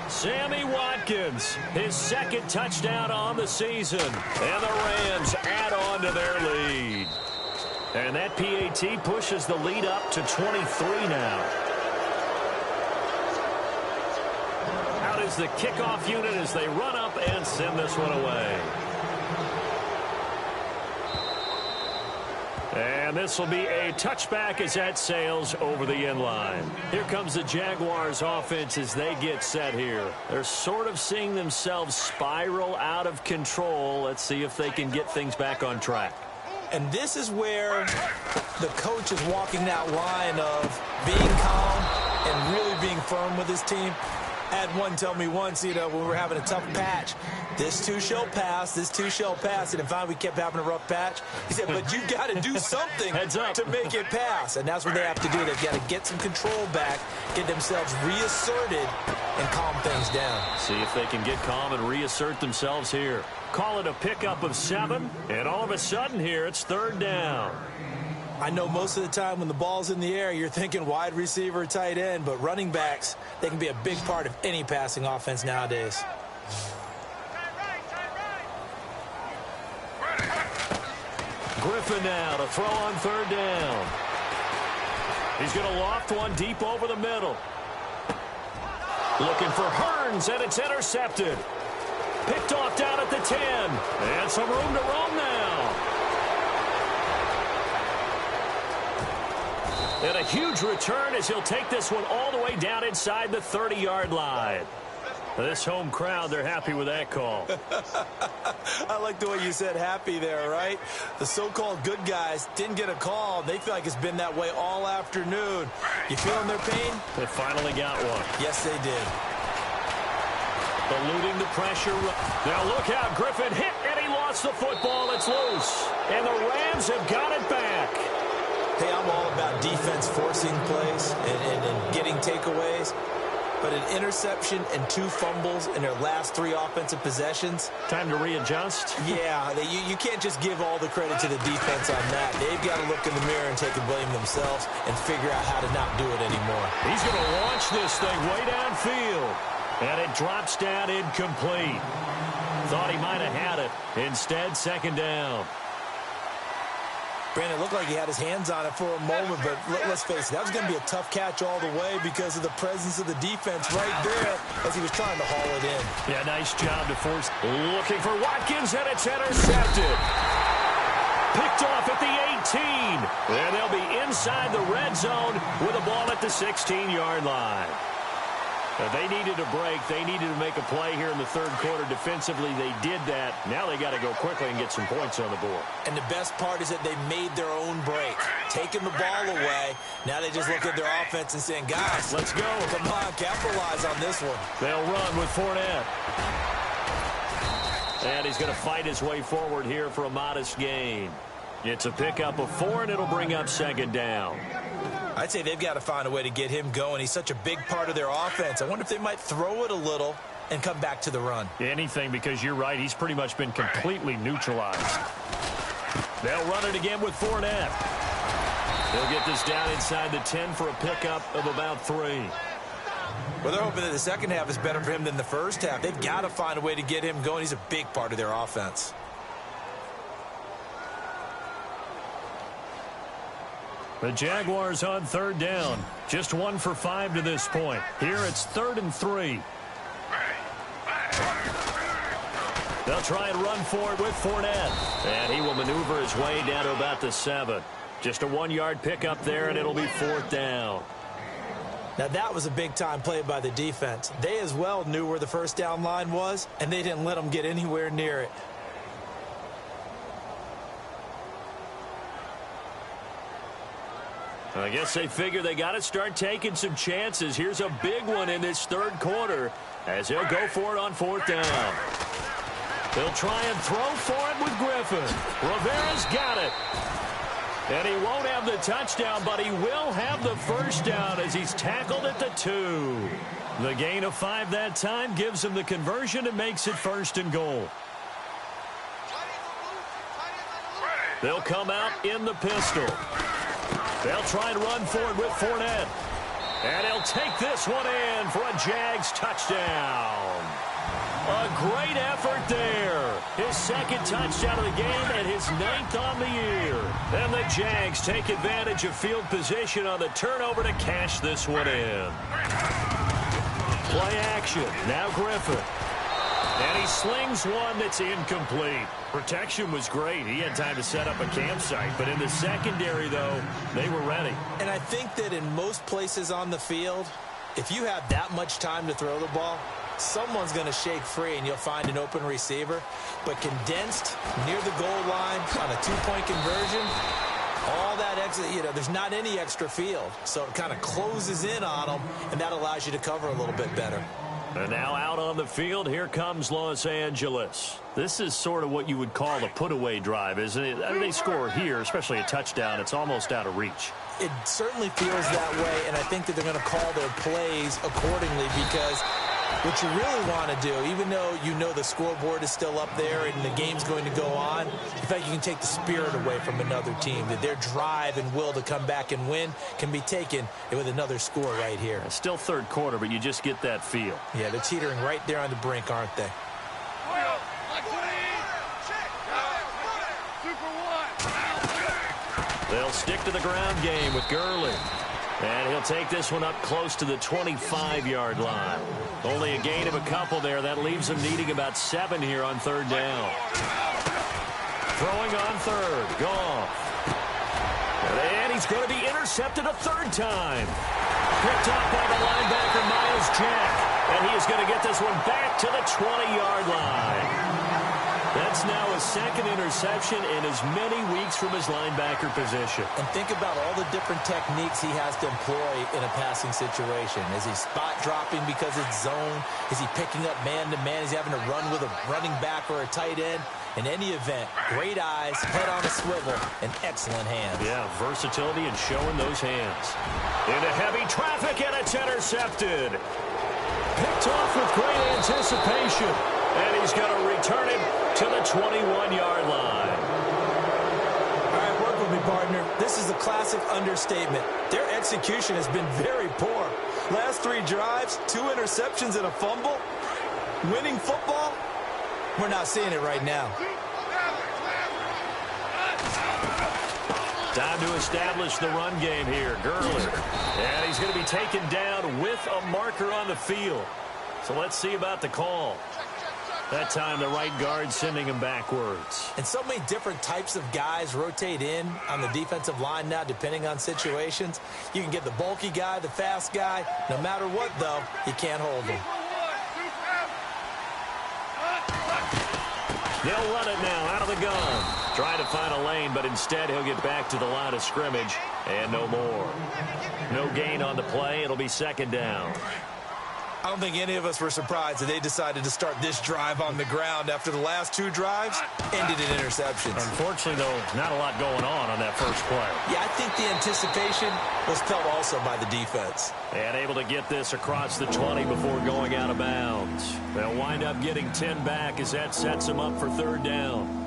Sammy Watkins, his 2nd touchdown on the season. And the Rams add on to their lead. And that PAT pushes the lead up to 23 now. Out is the kickoff unit as they run up and send this one away. And this will be a touchback as that sails over the end line. Here comes the Jaguars offense as they get set here. They're sort of seeing themselves spiral out of control. Let's see if they can get things back on track. And this is where the coach is walking that line of being calm and really being firm with his team. I had one tell me once, when we were having a tough patch, this too shall pass, this too shall pass. And finally we kept having a rough patch. He said, but you've got to do something to make it pass. And that's what they have to do. They've got to get some control back, get themselves reasserted, and calm things down. See if they can get calm and reassert themselves here. Call it a pickup of 7, and all of a sudden here it's 3rd down. I know most of the time when the ball's in the air, you're thinking wide receiver, tight end, but running backs, they can be a big part of any passing offense nowadays. Griffin now to throw on 3rd down. He's going to loft one deep over the middle. Looking for Hearns, and it's intercepted. Picked off down at the 10. And some room to roam now. And a huge return as he'll take this one all the way down inside the 30-yard line. This home crowd, they're happy with that call. I like the way you said happy there, right? The so-called good guys didn't get a call. They feel like it's been that way all afternoon. You feeling their pain? They finally got one. Yes, they did. Eluding the pressure. Now look out. Griffin hit, and he lost the football. It's loose. And the Rams have got it back. Hey, I'm all about defense forcing plays and getting takeaways. But an interception and 2 fumbles in their last 3 offensive possessions. Time to readjust? Yeah, you can't just give all the credit to the defense on that. They've got to look in the mirror and take the blame themselves and figure out how to not do it anymore. He's going to launch this thing way downfield. And it drops down incomplete. Thought he might have had it. Instead, second down. Brandon, it looked like he had his hands on it for a moment, but let's face it, that was going to be a tough catch all the way because of the presence of the defense right there as he was trying to haul it in. Yeah, nice job to force. Looking for Watkins, and it's intercepted. Picked off at the 18. And they'll be inside the red zone with the ball at the 16-yard line. They needed a break. They needed to make a play here in the third quarter. Defensively, they did that. Now they got to go quickly and get some points on the board. And the best part is that they made their own break. Taking the ball away. Now they just look at their offense and saying, guys, let's go. Come on, capitalize on this one. They'll run with Fournette. And he's going to fight his way forward here for a modest gain. It's a pickup of 4, and it'll bring up second down. I'd say they've got to find a way to get him going. He's such a big part of their offense. I wonder if they might throw it a little and come back to the run. Anything, because you're right. He's pretty much been completely neutralized. They'll run it again with Fournette. They'll get this down inside the 10 for a pickup of about 3. Well, they're hoping that the second half is better for him than the first half. They've got to find a way to get him going. He's a big part of their offense. The Jaguars on third down. Just 1 for 5 to this point. Here it's 3rd and 3. They'll try and run for it with Fournette. And he will maneuver his way down to about the 7. Just a 1-yard pickup there, and it'll be 4th down. Now, that was a big-time play by the defense. They as well knew where the first down line was, and they didn't let them get anywhere near it. I guess they figure they got to start taking some chances. Here's a big one in this third quarter as he'll go for it on 4th down. They'll try and throw for it with Griffin. Rivera's got it. And he won't have the touchdown, but he will have the first down as he's tackled at the 2. The gain of 5 that time gives him the conversion and makes it 1st and goal. They'll come out in the pistol. They'll try and run for it with Fournette. And he'll take this one in for a Jags touchdown. A great effort there. His 2nd touchdown of the game and his 9th on the year. And the Jags take advantage of field position on the turnover to cash this one in. Play action. Now Griffin. And he slings one that's incomplete. Protection was great. He had time to set up a campsite. But in the secondary, though, they were ready. And I think that in most places on the field, if you have that much time to throw the ball, someone's going to shake free and you'll find an open receiver. But condensed near the goal line on a 2-point conversion, all that extra, there's not any extra field. So it kind of closes in on them, and that allows you to cover a little bit better. And now out on the field, here comes Los Angeles. This is sort of what you would call a put-away drive, isn't it? I mean, they score here, especially a touchdown. It's almost out of reach. It certainly feels that way, and I think that they're going to call their plays accordingly because what you really want to do, even though you know the scoreboard is still up there and the game's going to go on, in fact, you can take the spirit away from another team, that their drive and will to come back and win can be taken with another score right here. It's still third quarter, but you just get that feel. Yeah, they're teetering right there on the brink, aren't they? They'll stick to the ground game with Gurley. And he'll take this one up close to the 25-yard line. Only a gain of a couple there. That leaves him needing about 7 here on 3rd down. Throwing on 3rd. Goff. And he's going to be intercepted a 3rd time. Picked off by the linebacker, Miles Jack. And he is going to get this one back to the 20-yard line. That's now his second interception in as many weeks from his linebacker position. And think about all the different techniques he has to employ in a passing situation. Is he spot dropping because it's zone? Is he picking up man-to-man? Is he having to run with a running back or a tight end? In any event, great eyes, head on a swivel, and excellent hands. Yeah, versatility and showing those hands. Into heavy traffic, and it's intercepted. Picked off with great anticipation. And he's going to return it to the 21-yard line. All right, work with me, partner. This is a classic understatement. Their execution has been very poor. Last 3 drives, 2 interceptions and a fumble. Winning football? We're not seeing it right now. Time to establish the run game here. Gurley. And he's going to be taken down with a marker on the field. So let's see about the call. That time, the right guard sending him backwards. And so many different types of guys rotate in on the defensive line now, depending on situations. You can get the bulky guy, the fast guy. No matter what, though, you can't hold him. They'll run it now out of the gun. Trying to find a lane, but instead he'll get back to the line of scrimmage. And no more. No gain on the play. It'll be second down. I don't think any of us were surprised that they decided to start this drive on the ground after the last 2 drives ended in interceptions. Unfortunately, though, not a lot going on that first play. Yeah, I think the anticipation was felt also by the defense. And able to get this across the 20 before going out of bounds. They'll wind up getting 10 back as that sets them up for third down.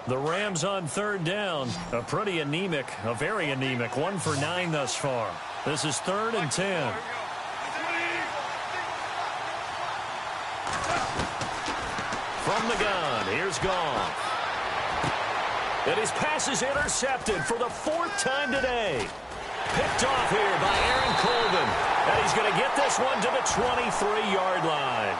The Rams on third down. A very anemic, 1 for 9 thus far. This is 3rd and 10. From the gun, here's Goff. And his pass is intercepted for the 4th time today. Picked off here by Aaron Colvin. And he's going to get this one to the 23-yard line.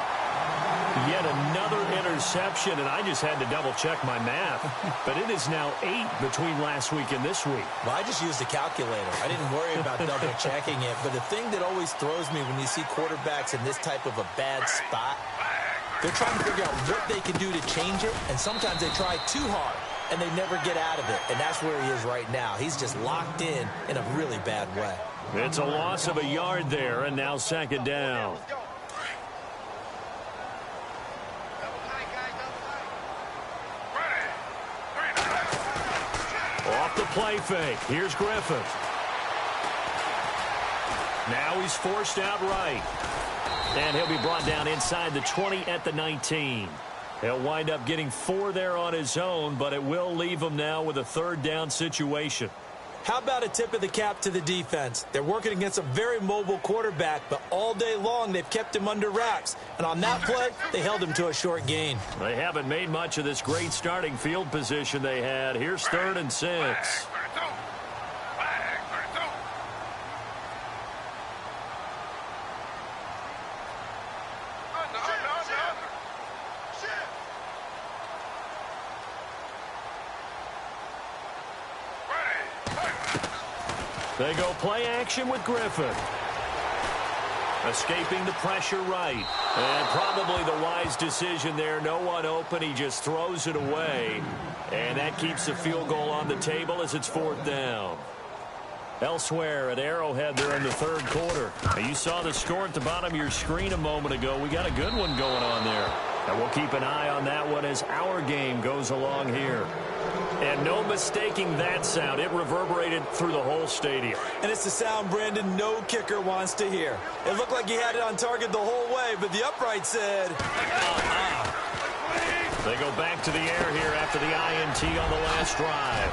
Yet another interception, and I just had to double-check my math. But it is now 8 between last week and this week. Well, I just used a calculator. I didn't worry about double-checking it. But the thing that always throws me when you see quarterbacks in this type of a bad spot, they're trying to figure out what they can do to change it, and sometimes they try too hard, and they never get out of it. And that's where he is right now. He's just locked in a really bad way. It's a loss of a yard there, and now second down. Off the play fake. Here's Griffith. Now he's forced out right. And he'll be brought down inside the 20 at the 19. He'll wind up getting 4 there on his own, but it will leave him now with a third down situation. How about a tip of the cap to the defense? They're working against a very mobile quarterback, but all day long they've kept him under wraps. And on that play, they held him to a short gain. They haven't made much of this great starting field position they had. Here's 3rd and 6. They go play action with Griffith. Escaping the pressure right. And probably the wise decision there. No one open. He just throws it away. And that keeps the field goal on the table as it's 4th down. Elsewhere at Arrowhead there in the 3rd quarter. Now, you saw the score at the bottom of your screen a moment ago. We got a good one going on there. And we'll keep an eye on that one as our game goes along here. And no mistaking that sound. It reverberated through the whole stadium. And it's the sound Brandon no kicker wants to hear. It looked like he had it on target the whole way, but the upright said, They go back to the air here after the INT on the last drive.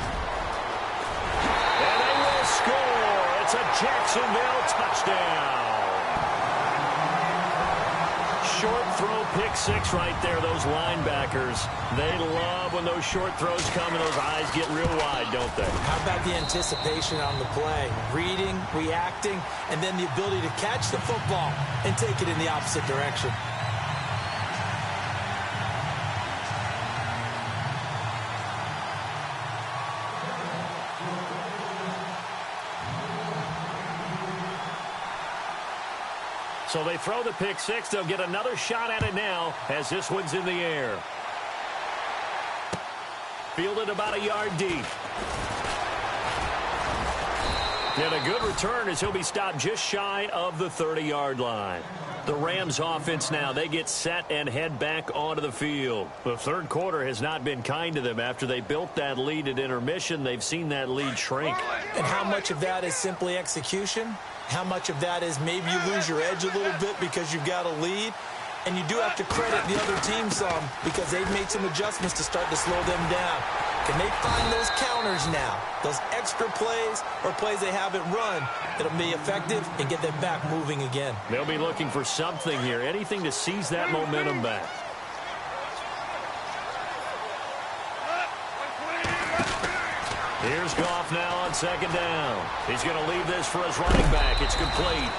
And they will score. It's a Jacksonville touchdown. Short throw, pick 6 right there. Those linebackers, they love when those short throws come and those eyes get real wide, don't they? How about the anticipation on the play? Reading, reacting, and then the ability to catch the football and take it in the opposite direction. So they throw the pick six. They'll get another shot at it now as this one's in the air. Fielded about a yard deep. And a good return as he'll be stopped just shy of the 30-yard line. The Rams offense now, they get set and head back onto the field. The third quarter has not been kind to them. After they built that lead at intermission, they've seen that lead shrink. And how much of that is simply execution? How much of that is maybe you lose your edge a little bit because you've got a lead? And you do have to credit the other team some because they've made some adjustments to start to slow them down. Can they find those counters now, those extra plays or plays they haven't run that'll be effective and get them back moving again? They'll be looking for something here, anything to seize that momentum back. Here's Goff now on second down. He's going to leave this for his running back. It's complete.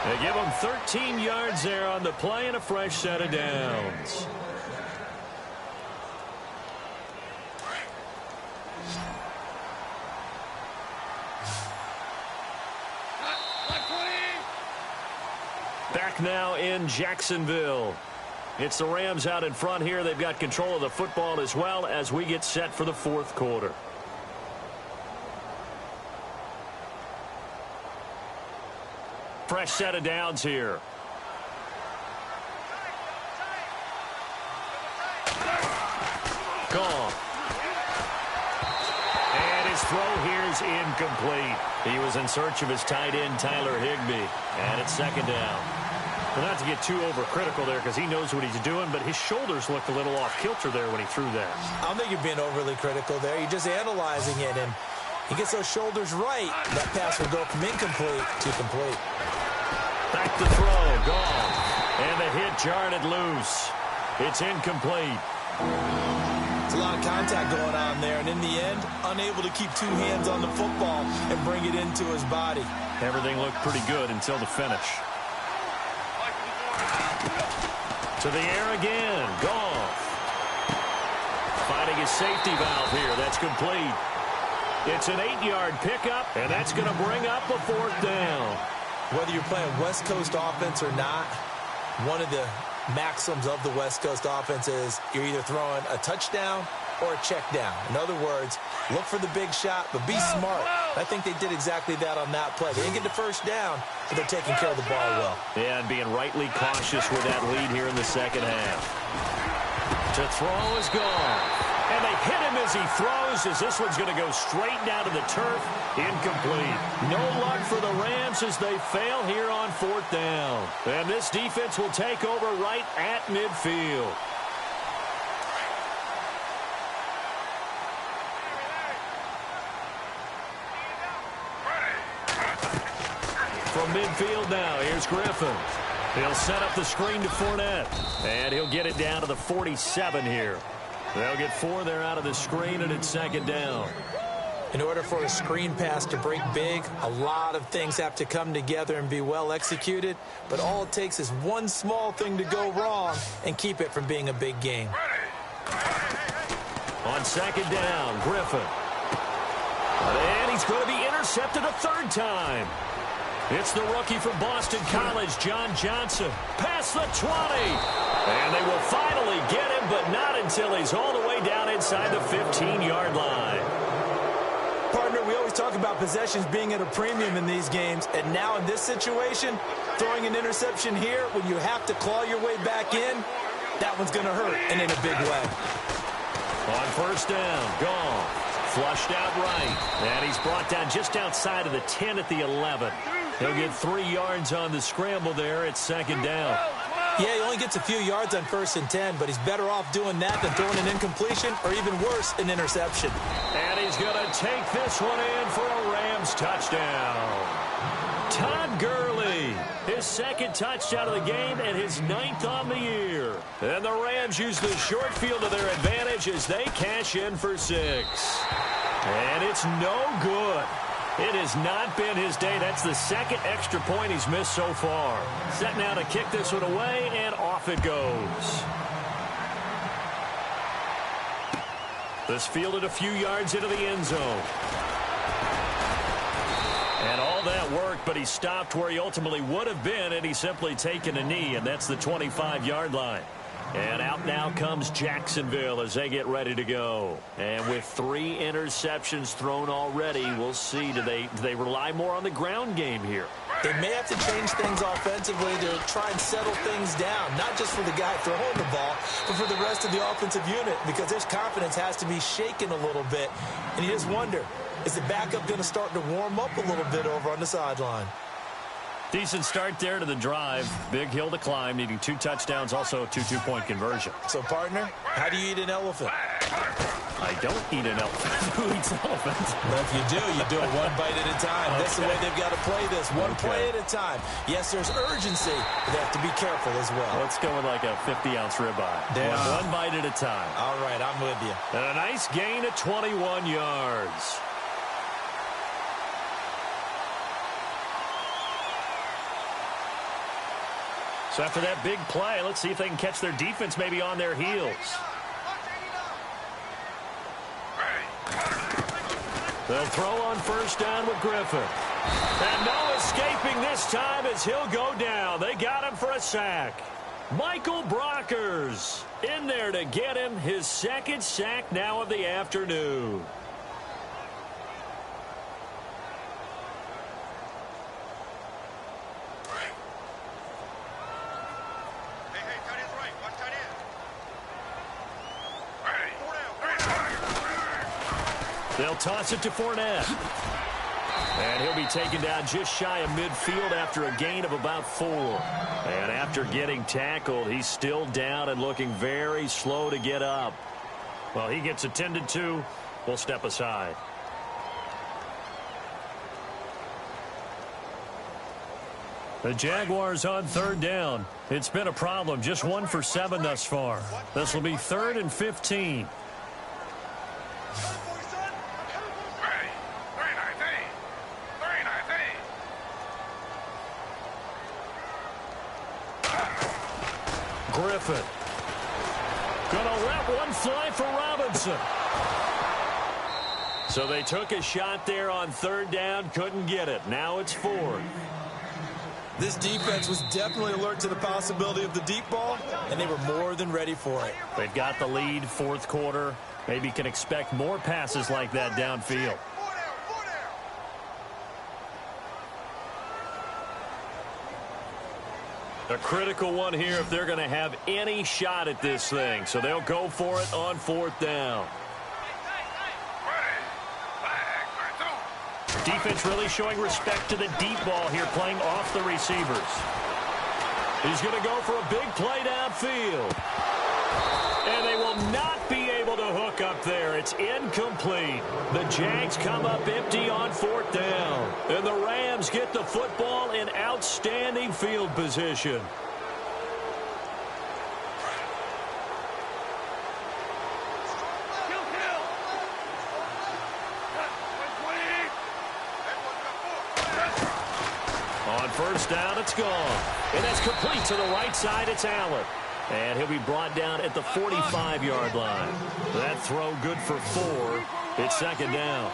They give him 13 yards there on the play and a fresh set of downs. Back now in Jacksonville. It's the Rams out in front here. They've got control of the football as well as we get set for the fourth quarter. Fresh set of downs here. Gone. And his throw here is incomplete. He was in search of his tight end, Tyler Higbee. And it's second down. Well, not to get too overcritical there because he knows what he's doing, but his shoulders looked a little off kilter there when he threw that. I don't think you're being overly critical there. You're just analyzing it, and he gets those shoulders right. That pass will go from incomplete to complete. Back to throw, gone. And the hit jarred it loose. It's incomplete. It's a lot of contact going on there, and in the end, unable to keep two hands on the football and bring it into his body. Everything looked pretty good until the finish. To the air again, Goff. Finding his safety valve here, that's complete. It's an 8-yard pickup, and that's going to bring up a fourth down. Whether you're playing West Coast offense or not, one of the maxims of the West Coast offense is you're either throwing a touchdown or a check down. In other words, look for the big shot, but be smart. I think they did exactly that on that play. They didn't get the first down, but they're taking care of the ball well. Yeah, and being rightly cautious with that lead here in the second half. To throw is gone. And they hit him as he throws, as this one's going to go straight down to the turf. Incomplete. No luck for the Rams as they fail here on fourth down. And this defense will take over right at midfield. From midfield now, here's Griffin. He'll set up the screen to Fournette. And he'll get it down to the 47 here. They'll get 4 there out of the screen, and it's second down. In order for a screen pass to break big, a lot of things have to come together and be well executed. But all it takes is one small thing to go wrong and keep it from being a big game. On second down, Griffin. And he's going to be intercepted a third time. It's the rookie from Boston College, John Johnson. Past the 20. And they will finally get him, but not until he's all the way down inside the 15-yard line. Partner, we always talk about possessions being at a premium in these games. And now in this situation, throwing an interception here when you have to claw your way back in, that one's going to hurt, and in a big way. On first down, gone. Flushed out right. And he's brought down just outside of the 10 at the 11. He'll get 3 yards on the scramble there at second down. Yeah, he only gets a few yards on 1st and 10, but he's better off doing that than throwing an incompletion or even worse, an interception. And he's going to take this one in for a Rams touchdown. Todd Gurley, his second touchdown of the game and his 9th on the year. And the Rams use the short field to their advantage as they cash in for 6. And it's no good. It has not been his day. That's the second extra point he's missed so far. Set now to kick this one away, and off it goes. This fielded a few yards into the end zone. And all that work but he stopped where he ultimately would have been, and he's simply taken a knee, and that's the 25-yard line. And out now comes Jacksonville as they get ready to go. And with 3 interceptions thrown already, we'll see, do they rely more on the ground game here? They may have to change things offensively to try and settle things down, not just for the guy throwing the ball, but for the rest of the offensive unit, because his confidence has to be shaken a little bit. And you just wonder, is the backup going to start to warm up a little bit over on the sideline? Decent start there to the drive. Big hill to climb, needing 2 touchdowns, also a 2 two-point conversion. So, partner, how do you eat an elephant? I don't eat an elephant. Who eats elephants? Well, if you do it one bite at a time. Okay. That's the way they've got to play this, one play at a time. Yes, there's urgency, but they have to be careful as well. Let's go with like a 50-ounce ribeye. One bite at a time. All right, I'm with you. And a nice gain of 21 yards. So after that big play, let's see if they can catch their defense maybe on their heels. They'll throw on first down with Griffin. And no escaping this time as he'll go down. They got him for a sack. Michael Brockers in there to get him his 2nd sack now of the afternoon. They'll toss it to Fournette. And he'll be taken down just shy of midfield after a gain of about 4. And after getting tackled, he's still down and looking very slow to get up. Well, he gets attended to. We'll step aside. The Jaguars on 3rd down. It's been a problem. Just 1 for 7 thus far. This will be 3rd and 15. Griffin. Gonna let one fly for Robinson. So they took a shot there on 3rd down, couldn't get it. Now it's 4th. This defense was definitely alert to the possibility of the deep ball, and they were more than ready for it. They've got the lead, 4th quarter. Maybe can expect more passes like that downfield. A critical one here if they're going to have any shot at this thing. So they'll go for it on 4th down. Defense really showing respect to the deep ball here, playing off the receivers. He's going to go for a big play downfield. And they will not be able to hook up there. It's incomplete. The Jags come up empty on 4th down. And the Rams get the football in outstanding field position. On first down, it's gone. And that's complete to the right side. It's Allen. And he'll be brought down at the 45-yard line. That throw good for 4. It's 2nd down.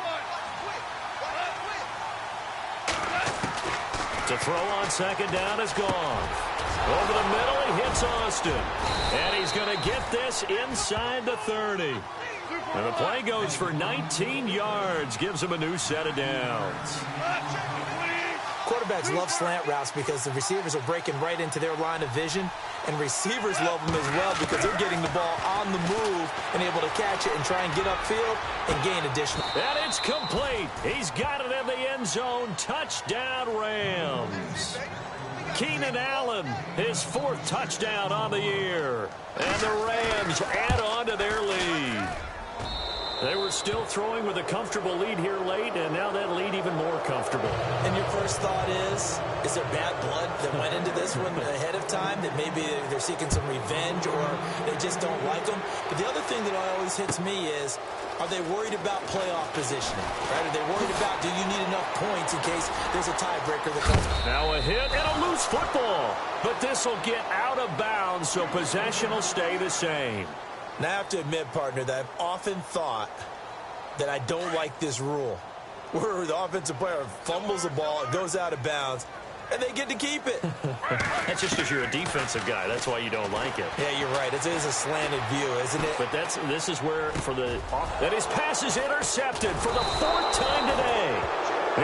To throw on 2nd down is gone. Over the middle, he hits Austin. And he's going to get this inside the 30. And the play goes for 19 yards. Gives him a new set of downs. Quarterbacks love slant routes because the receivers are breaking right into their line of vision, and receivers love them as well because they're getting the ball on the move and able to catch it and try and get upfield and gain additional. And it's complete. He's got it in the end zone. Touchdown, Rams. Keenan Allen, his 4th touchdown on the year. And the Rams add on to their lead. They were still throwing with a comfortable lead here late, and now that lead even more comfortable. And your first thought is there bad blood that went into this one ahead of time, that maybe they're seeking some revenge or they just don't like them? But the other thing that always hits me is, are they worried about playoff positioning? Right? Are they worried about, do you need enough points in case there's a tiebreaker that comes? Now a hit and a loose football. But this will get out of bounds, so possession will stay the same. Now I have to admit, partner, that I've often thought that I don't like this rule. where the offensive player fumbles the ball, it goes out of bounds, and they get to keep it. That's just because you're a defensive guy. That's why you don't like it. Yeah, you're right. It is a slanted view, isn't it? But this is where that his pass is intercepted for the 4th time today.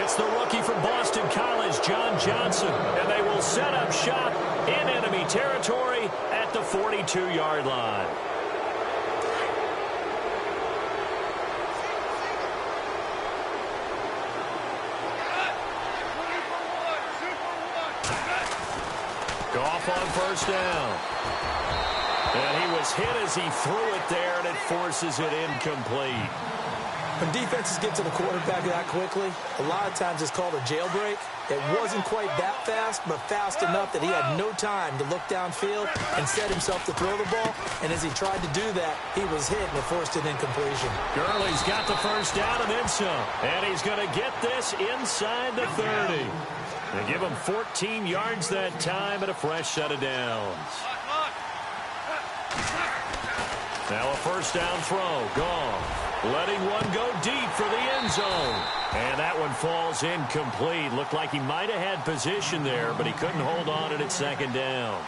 It's the rookie from Boston College, John Johnson, and they will set up shop in enemy territory at the 42-yard line. Goff on first down. And he was hit as he threw it there, and it forces it incomplete. When defenses get to the quarterback that quickly, a lot of times it's called a jailbreak. It wasn't quite that fast, but fast enough that he had no time to look downfield and set himself to throw the ball. And as he tried to do that, he was hit, and it forced an incompletion. Gurley's got the first down and then some. And he's going to get this inside the 30. They give him 14 yards that time and a fresh set of downs. Now a first down throw. Goff letting one go deep for the end zone. And that one falls incomplete. Looked like he might have had position there, but he couldn't hold on at second down.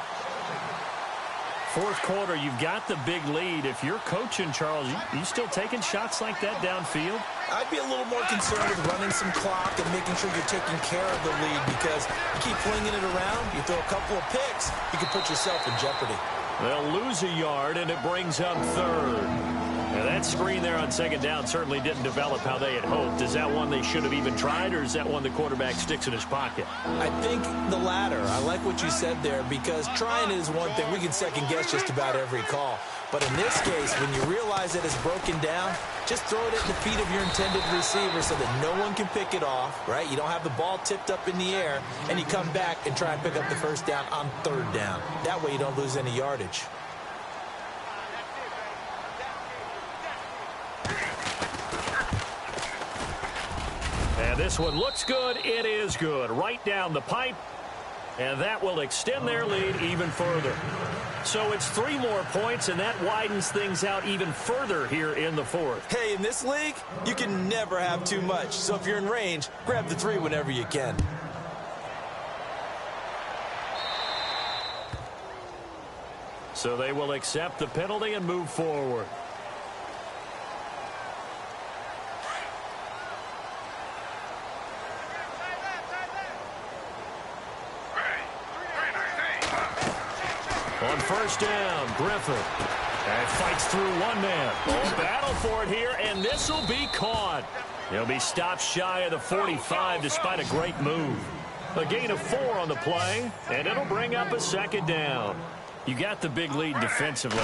Fourth quarter, you've got the big lead. If you're coaching, Charles, you still taking shots like that downfield? I'd be a little more concerned with running some clock and making sure you're taking care of the lead, because you keep flinging it around, you throw a couple of picks, you can put yourself in jeopardy. They'll lose a yard, and it brings up 3rd. Now, that screen there on second down certainly didn't develop how they had hoped. Is that one they should have even tried, or is that one the quarterback sticks in his pocket? I think the latter. I like what you said there, because trying it is one thing. We can second-guess just about every call. But in this case, when you realize that it's broken down, just throw it at the feet of your intended receiver so that no one can pick it off, right? You don't have the ball tipped up in the air, and you come back and try and pick up the first down on 3rd down. That way you don't lose any yardage. And this one looks good. It is good. Right down the pipe. And that will extend their lead even further. So it's 3 more points, and that widens things out even further here in the 4th. Hey, in this league, you can never have too much. So if you're in range, grab the 3 whenever you can. So they will accept the penalty and move forward. On first down, Griffin. And fights through one man. Oh, battle for it here, and this will be caught. He'll be stopped shy of the 45 despite a great move. A gain of 4 on the play, and it'll bring up a second down. You got the big lead defensively.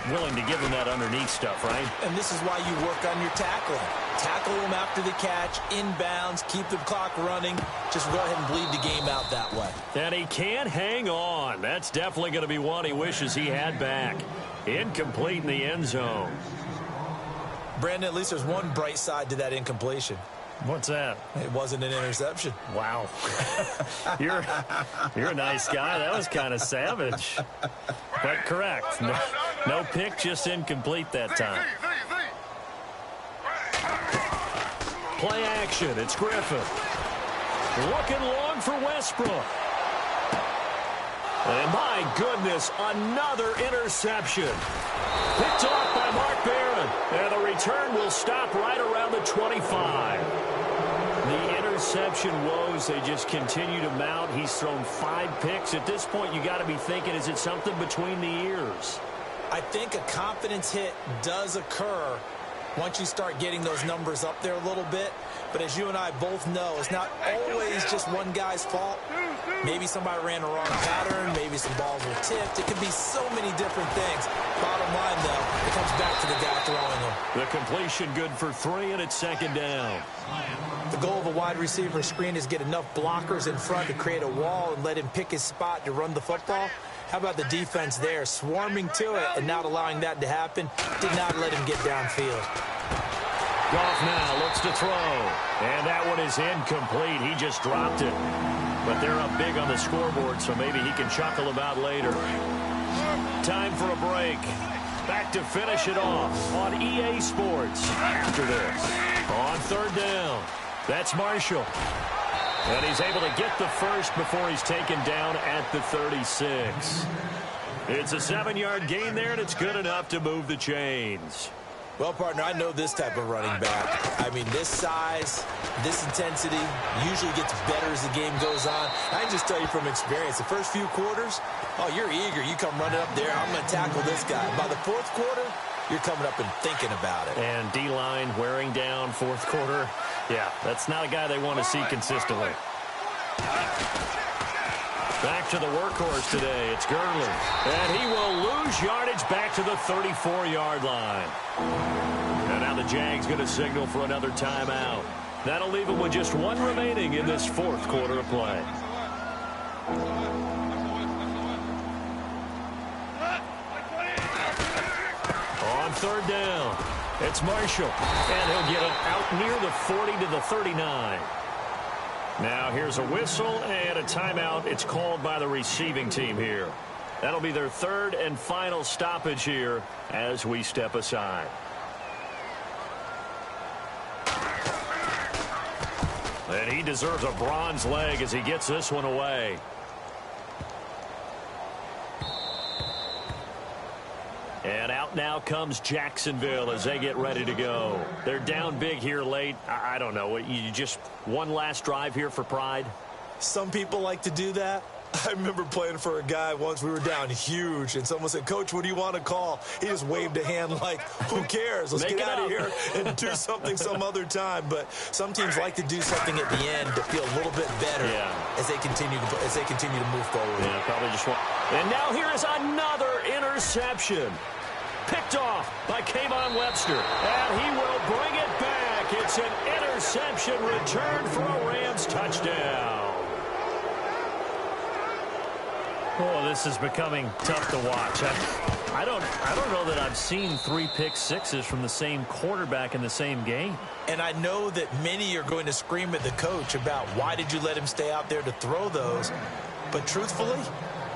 Willing to give them that underneath stuff, right? And this is why you work on your tackling. Tackle them after the catch, inbounds, keep the clock running. Just go ahead and bleed the game out that way. And he can't hang on. That's definitely going to be one he wishes he had back. Incomplete in the end zone. Brandon, at least there's one bright side to that incompletion. What's that? It wasn't an interception. Wow. You're a nice guy. That was kind of savage. But correct. No pick, just incomplete that time. Play action. It's Griffin. Looking long for Westbrook. And my goodness, another interception. Picked off by Mark Barron. And the return will stop right around the 25. The interception woes, they just continue to mount. He's thrown 5 picks. At this point, you got to be thinking, is it something between the ears? I think a confidence hit does occur once you start getting those numbers up there a little bit. But as you and I both know, it's not always just one guy's fault. Maybe somebody ran a wrong pattern. Maybe some balls were tipped. It could be so many different things. Bottom line, though, it comes back to the guy throwing them. The completion good for 3, and it's second down. The goal of a wide receiver screen is get enough blockers in front to create a wall and let him pick his spot to run the football. How about the defense there, swarming to it and not allowing that to happen? Did not let him get downfield. Goff now looks to throw. And that one is incomplete. He just dropped it. But they're up big on the scoreboard, so maybe he can chuckle about later. Time for a break. Back to finish it off on EA Sports after this. On third down. That's Marshall. And he's able to get the first before he's taken down at the 36. It's a 7-yard gain there, and it's good enough to move the chains. Well, partner, I know this type of running back. I mean, this size, this intensity usually gets better as the game goes on. I can just tell you from experience, the first few quarters, oh, you're eager. You come running up there, I'm going to tackle this guy. By the fourth quarter, you're coming up and thinking about it. And D-line wearing down fourth quarter. Yeah, that's not a guy they want to see consistently. Back to the workhorse today. It's Gurley. And he will lose yardage back to the 34-yard line. And now the Jags going to signal for another timeout. That'll leave them with just one remaining in this fourth quarter of play. On third down, it's Marshall. And he'll get it out near the 40 to the 39. Now here's a whistle and a timeout. It's called by the receiving team here. That'll be their third and final stoppage here as we step aside. And he deserves a bronze leg as he gets this one away. And out now comes Jacksonville as they get ready to go. They're down big here late. I don't know. You just one last drive here for pride? Some people like to do that. I remember playing for a guy once. We were down huge, and someone said, "Coach, what do you want to call?" He just waved a hand like, who cares? Let's get out of here and do something some other time. But some teams like to do something at the end to feel a little bit better as they continue to move forward. Yeah, probably just want. And now here is another interception. Picked off by Kayvon Webster. And he will bring it back. It's an interception return for a Rams touchdown. Oh, this is becoming tough to watch. I don't know that I've seen 3 pick sixes from the same quarterback in the same game. And I know that many are going to scream at the coach about why did you let him stay out there to throw those. But truthfully,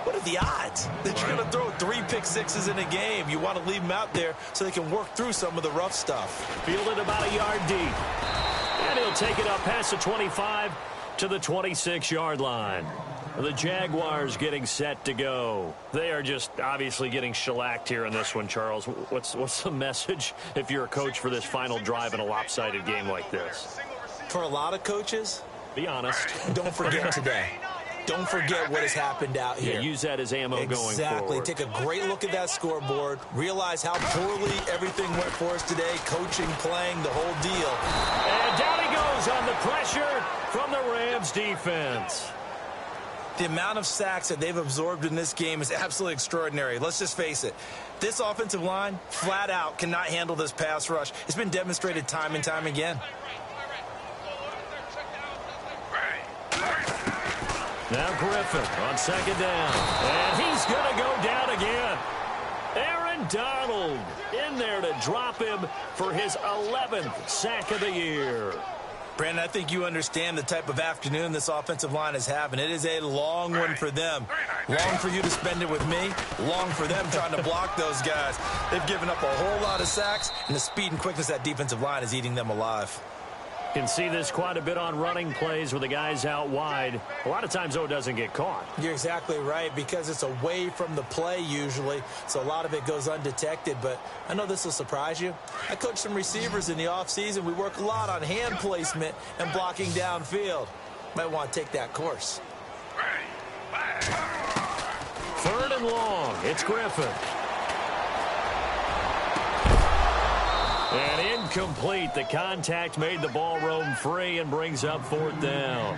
what are the odds that you're going to throw 3 pick sixes in a game? You want to leave them out there so they can work through some of the rough stuff. Fielded about a yard deep. And he'll take it up past the 25 to the 26-yard line. The Jaguars getting set to go. They are just obviously getting shellacked here in this one, Charles. What's the message if you're a coach for this final drive in a lopsided game like this? For a lot of coaches, be honest. Don't forget today. Don't forget what has happened out here. Yeah, use that as ammo going forward. Exactly. Take a great look at that scoreboard. Realize how poorly everything went for us today. Coaching, playing, the whole deal. And down he goes on the pressure from the Rams defense. The amount of sacks that they've absorbed in this game is absolutely extraordinary. Let's just face it. This offensive line, flat out, cannot handle this pass rush. It's been demonstrated time and time again. Now Griffin on second down. And he's going to go down again. Aaron Donald in there to drop him for his 11th sack of the year. Brandon, I think you understand the type of afternoon this offensive line is having. It is a long one for them. Long for you to spend it with me. Long for them trying to block those guys. They've given up a whole lot of sacks, and the speed and quickness of that defensive line is eating them alive. Can see this quite a bit on running plays with the guys out wide. A lot of times, though, it doesn't get caught. You're exactly right, because it's away from the play usually, so a lot of it goes undetected. But I know this will surprise you. I coach some receivers in the offseason. We work a lot on hand placement and blocking downfield. Might want to take that course. Third and long. It's Griffin. And incomplete. The contact made the ball roam free and brings up fourth down.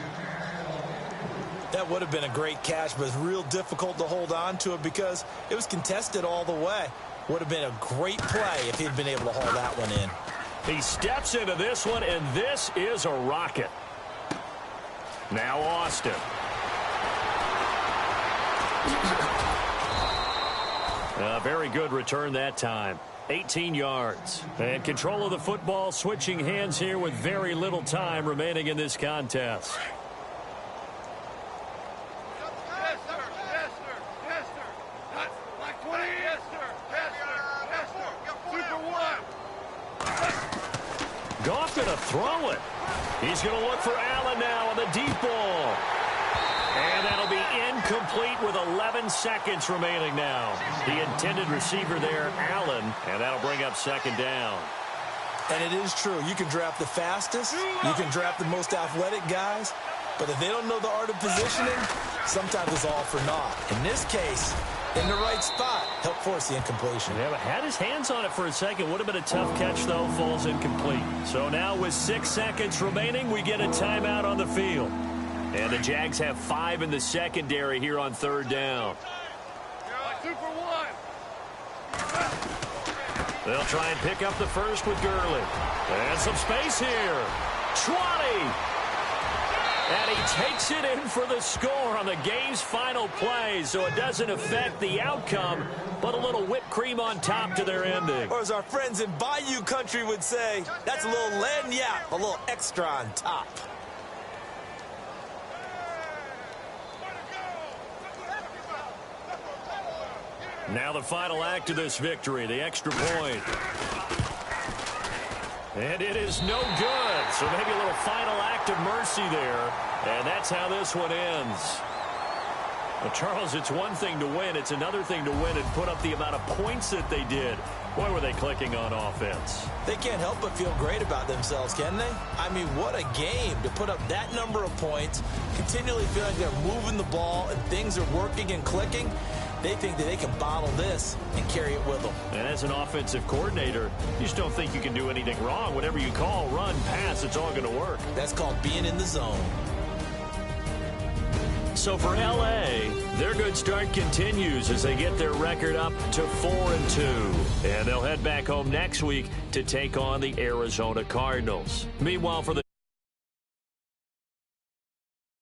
That would have been a great catch, but it's real difficult to hold on to it because it was contested all the way. Would have been a great play if he'd been able to haul that one in. He steps into this one, and this is a rocket. Now Austin. A very good return that time. 18 yards. And control of the football, switching hands here with very little time remaining in this contest. Yes, sir. Yes, sir. Yes, sir. That's like 20. Yes, sir. Yes, sir. Yes, sir. Super one. Goff going to throw it. He's going to look for Allen now on the deep ball. And that'll be incomplete with 11 seconds remaining now. The intended receiver there, Allen, and that'll bring up second down. And it is true. You can draft the fastest. You can draft the most athletic guys. But if they don't know the art of positioning, sometimes it's all for naught. In this case, in the right spot, help force the incompletion. Yeah, but had his hands on it for a second. Would have been a tough catch, though. Falls incomplete. So now with 6 seconds remaining, we get a timeout on the field. And the Jags have 5 in the secondary here on third down. 2 for 1. They'll try and pick up the first with Gurley. And some space here. 20. And he takes it in for the score on the game's final play. So it doesn't affect the outcome, but a little whipped cream on top to their ending. Or as our friends in Bayou country would say, that's a little lagniappe, a little extra on top. Now the final act of this victory, the extra point. And it is no good. So maybe a little final act of mercy there. And that's how this one ends. Well, Charles, it's one thing to win. It's another thing to win and put up the amount of points that they did. Boy, were they clicking on offense. They can't help but feel great about themselves, can they? I mean, what a game to put up that number of points, continually feeling they're moving the ball and things are working and clicking. They think that they can bottle this and carry it with them. And as an offensive coordinator, you just don't think you can do anything wrong. Whatever you call, run, pass, it's all going to work. That's called being in the zone. So for L.A., their good start continues as they get their record up to 4-2. And they'll head back home next week to take on the Arizona Cardinals. Meanwhile, for the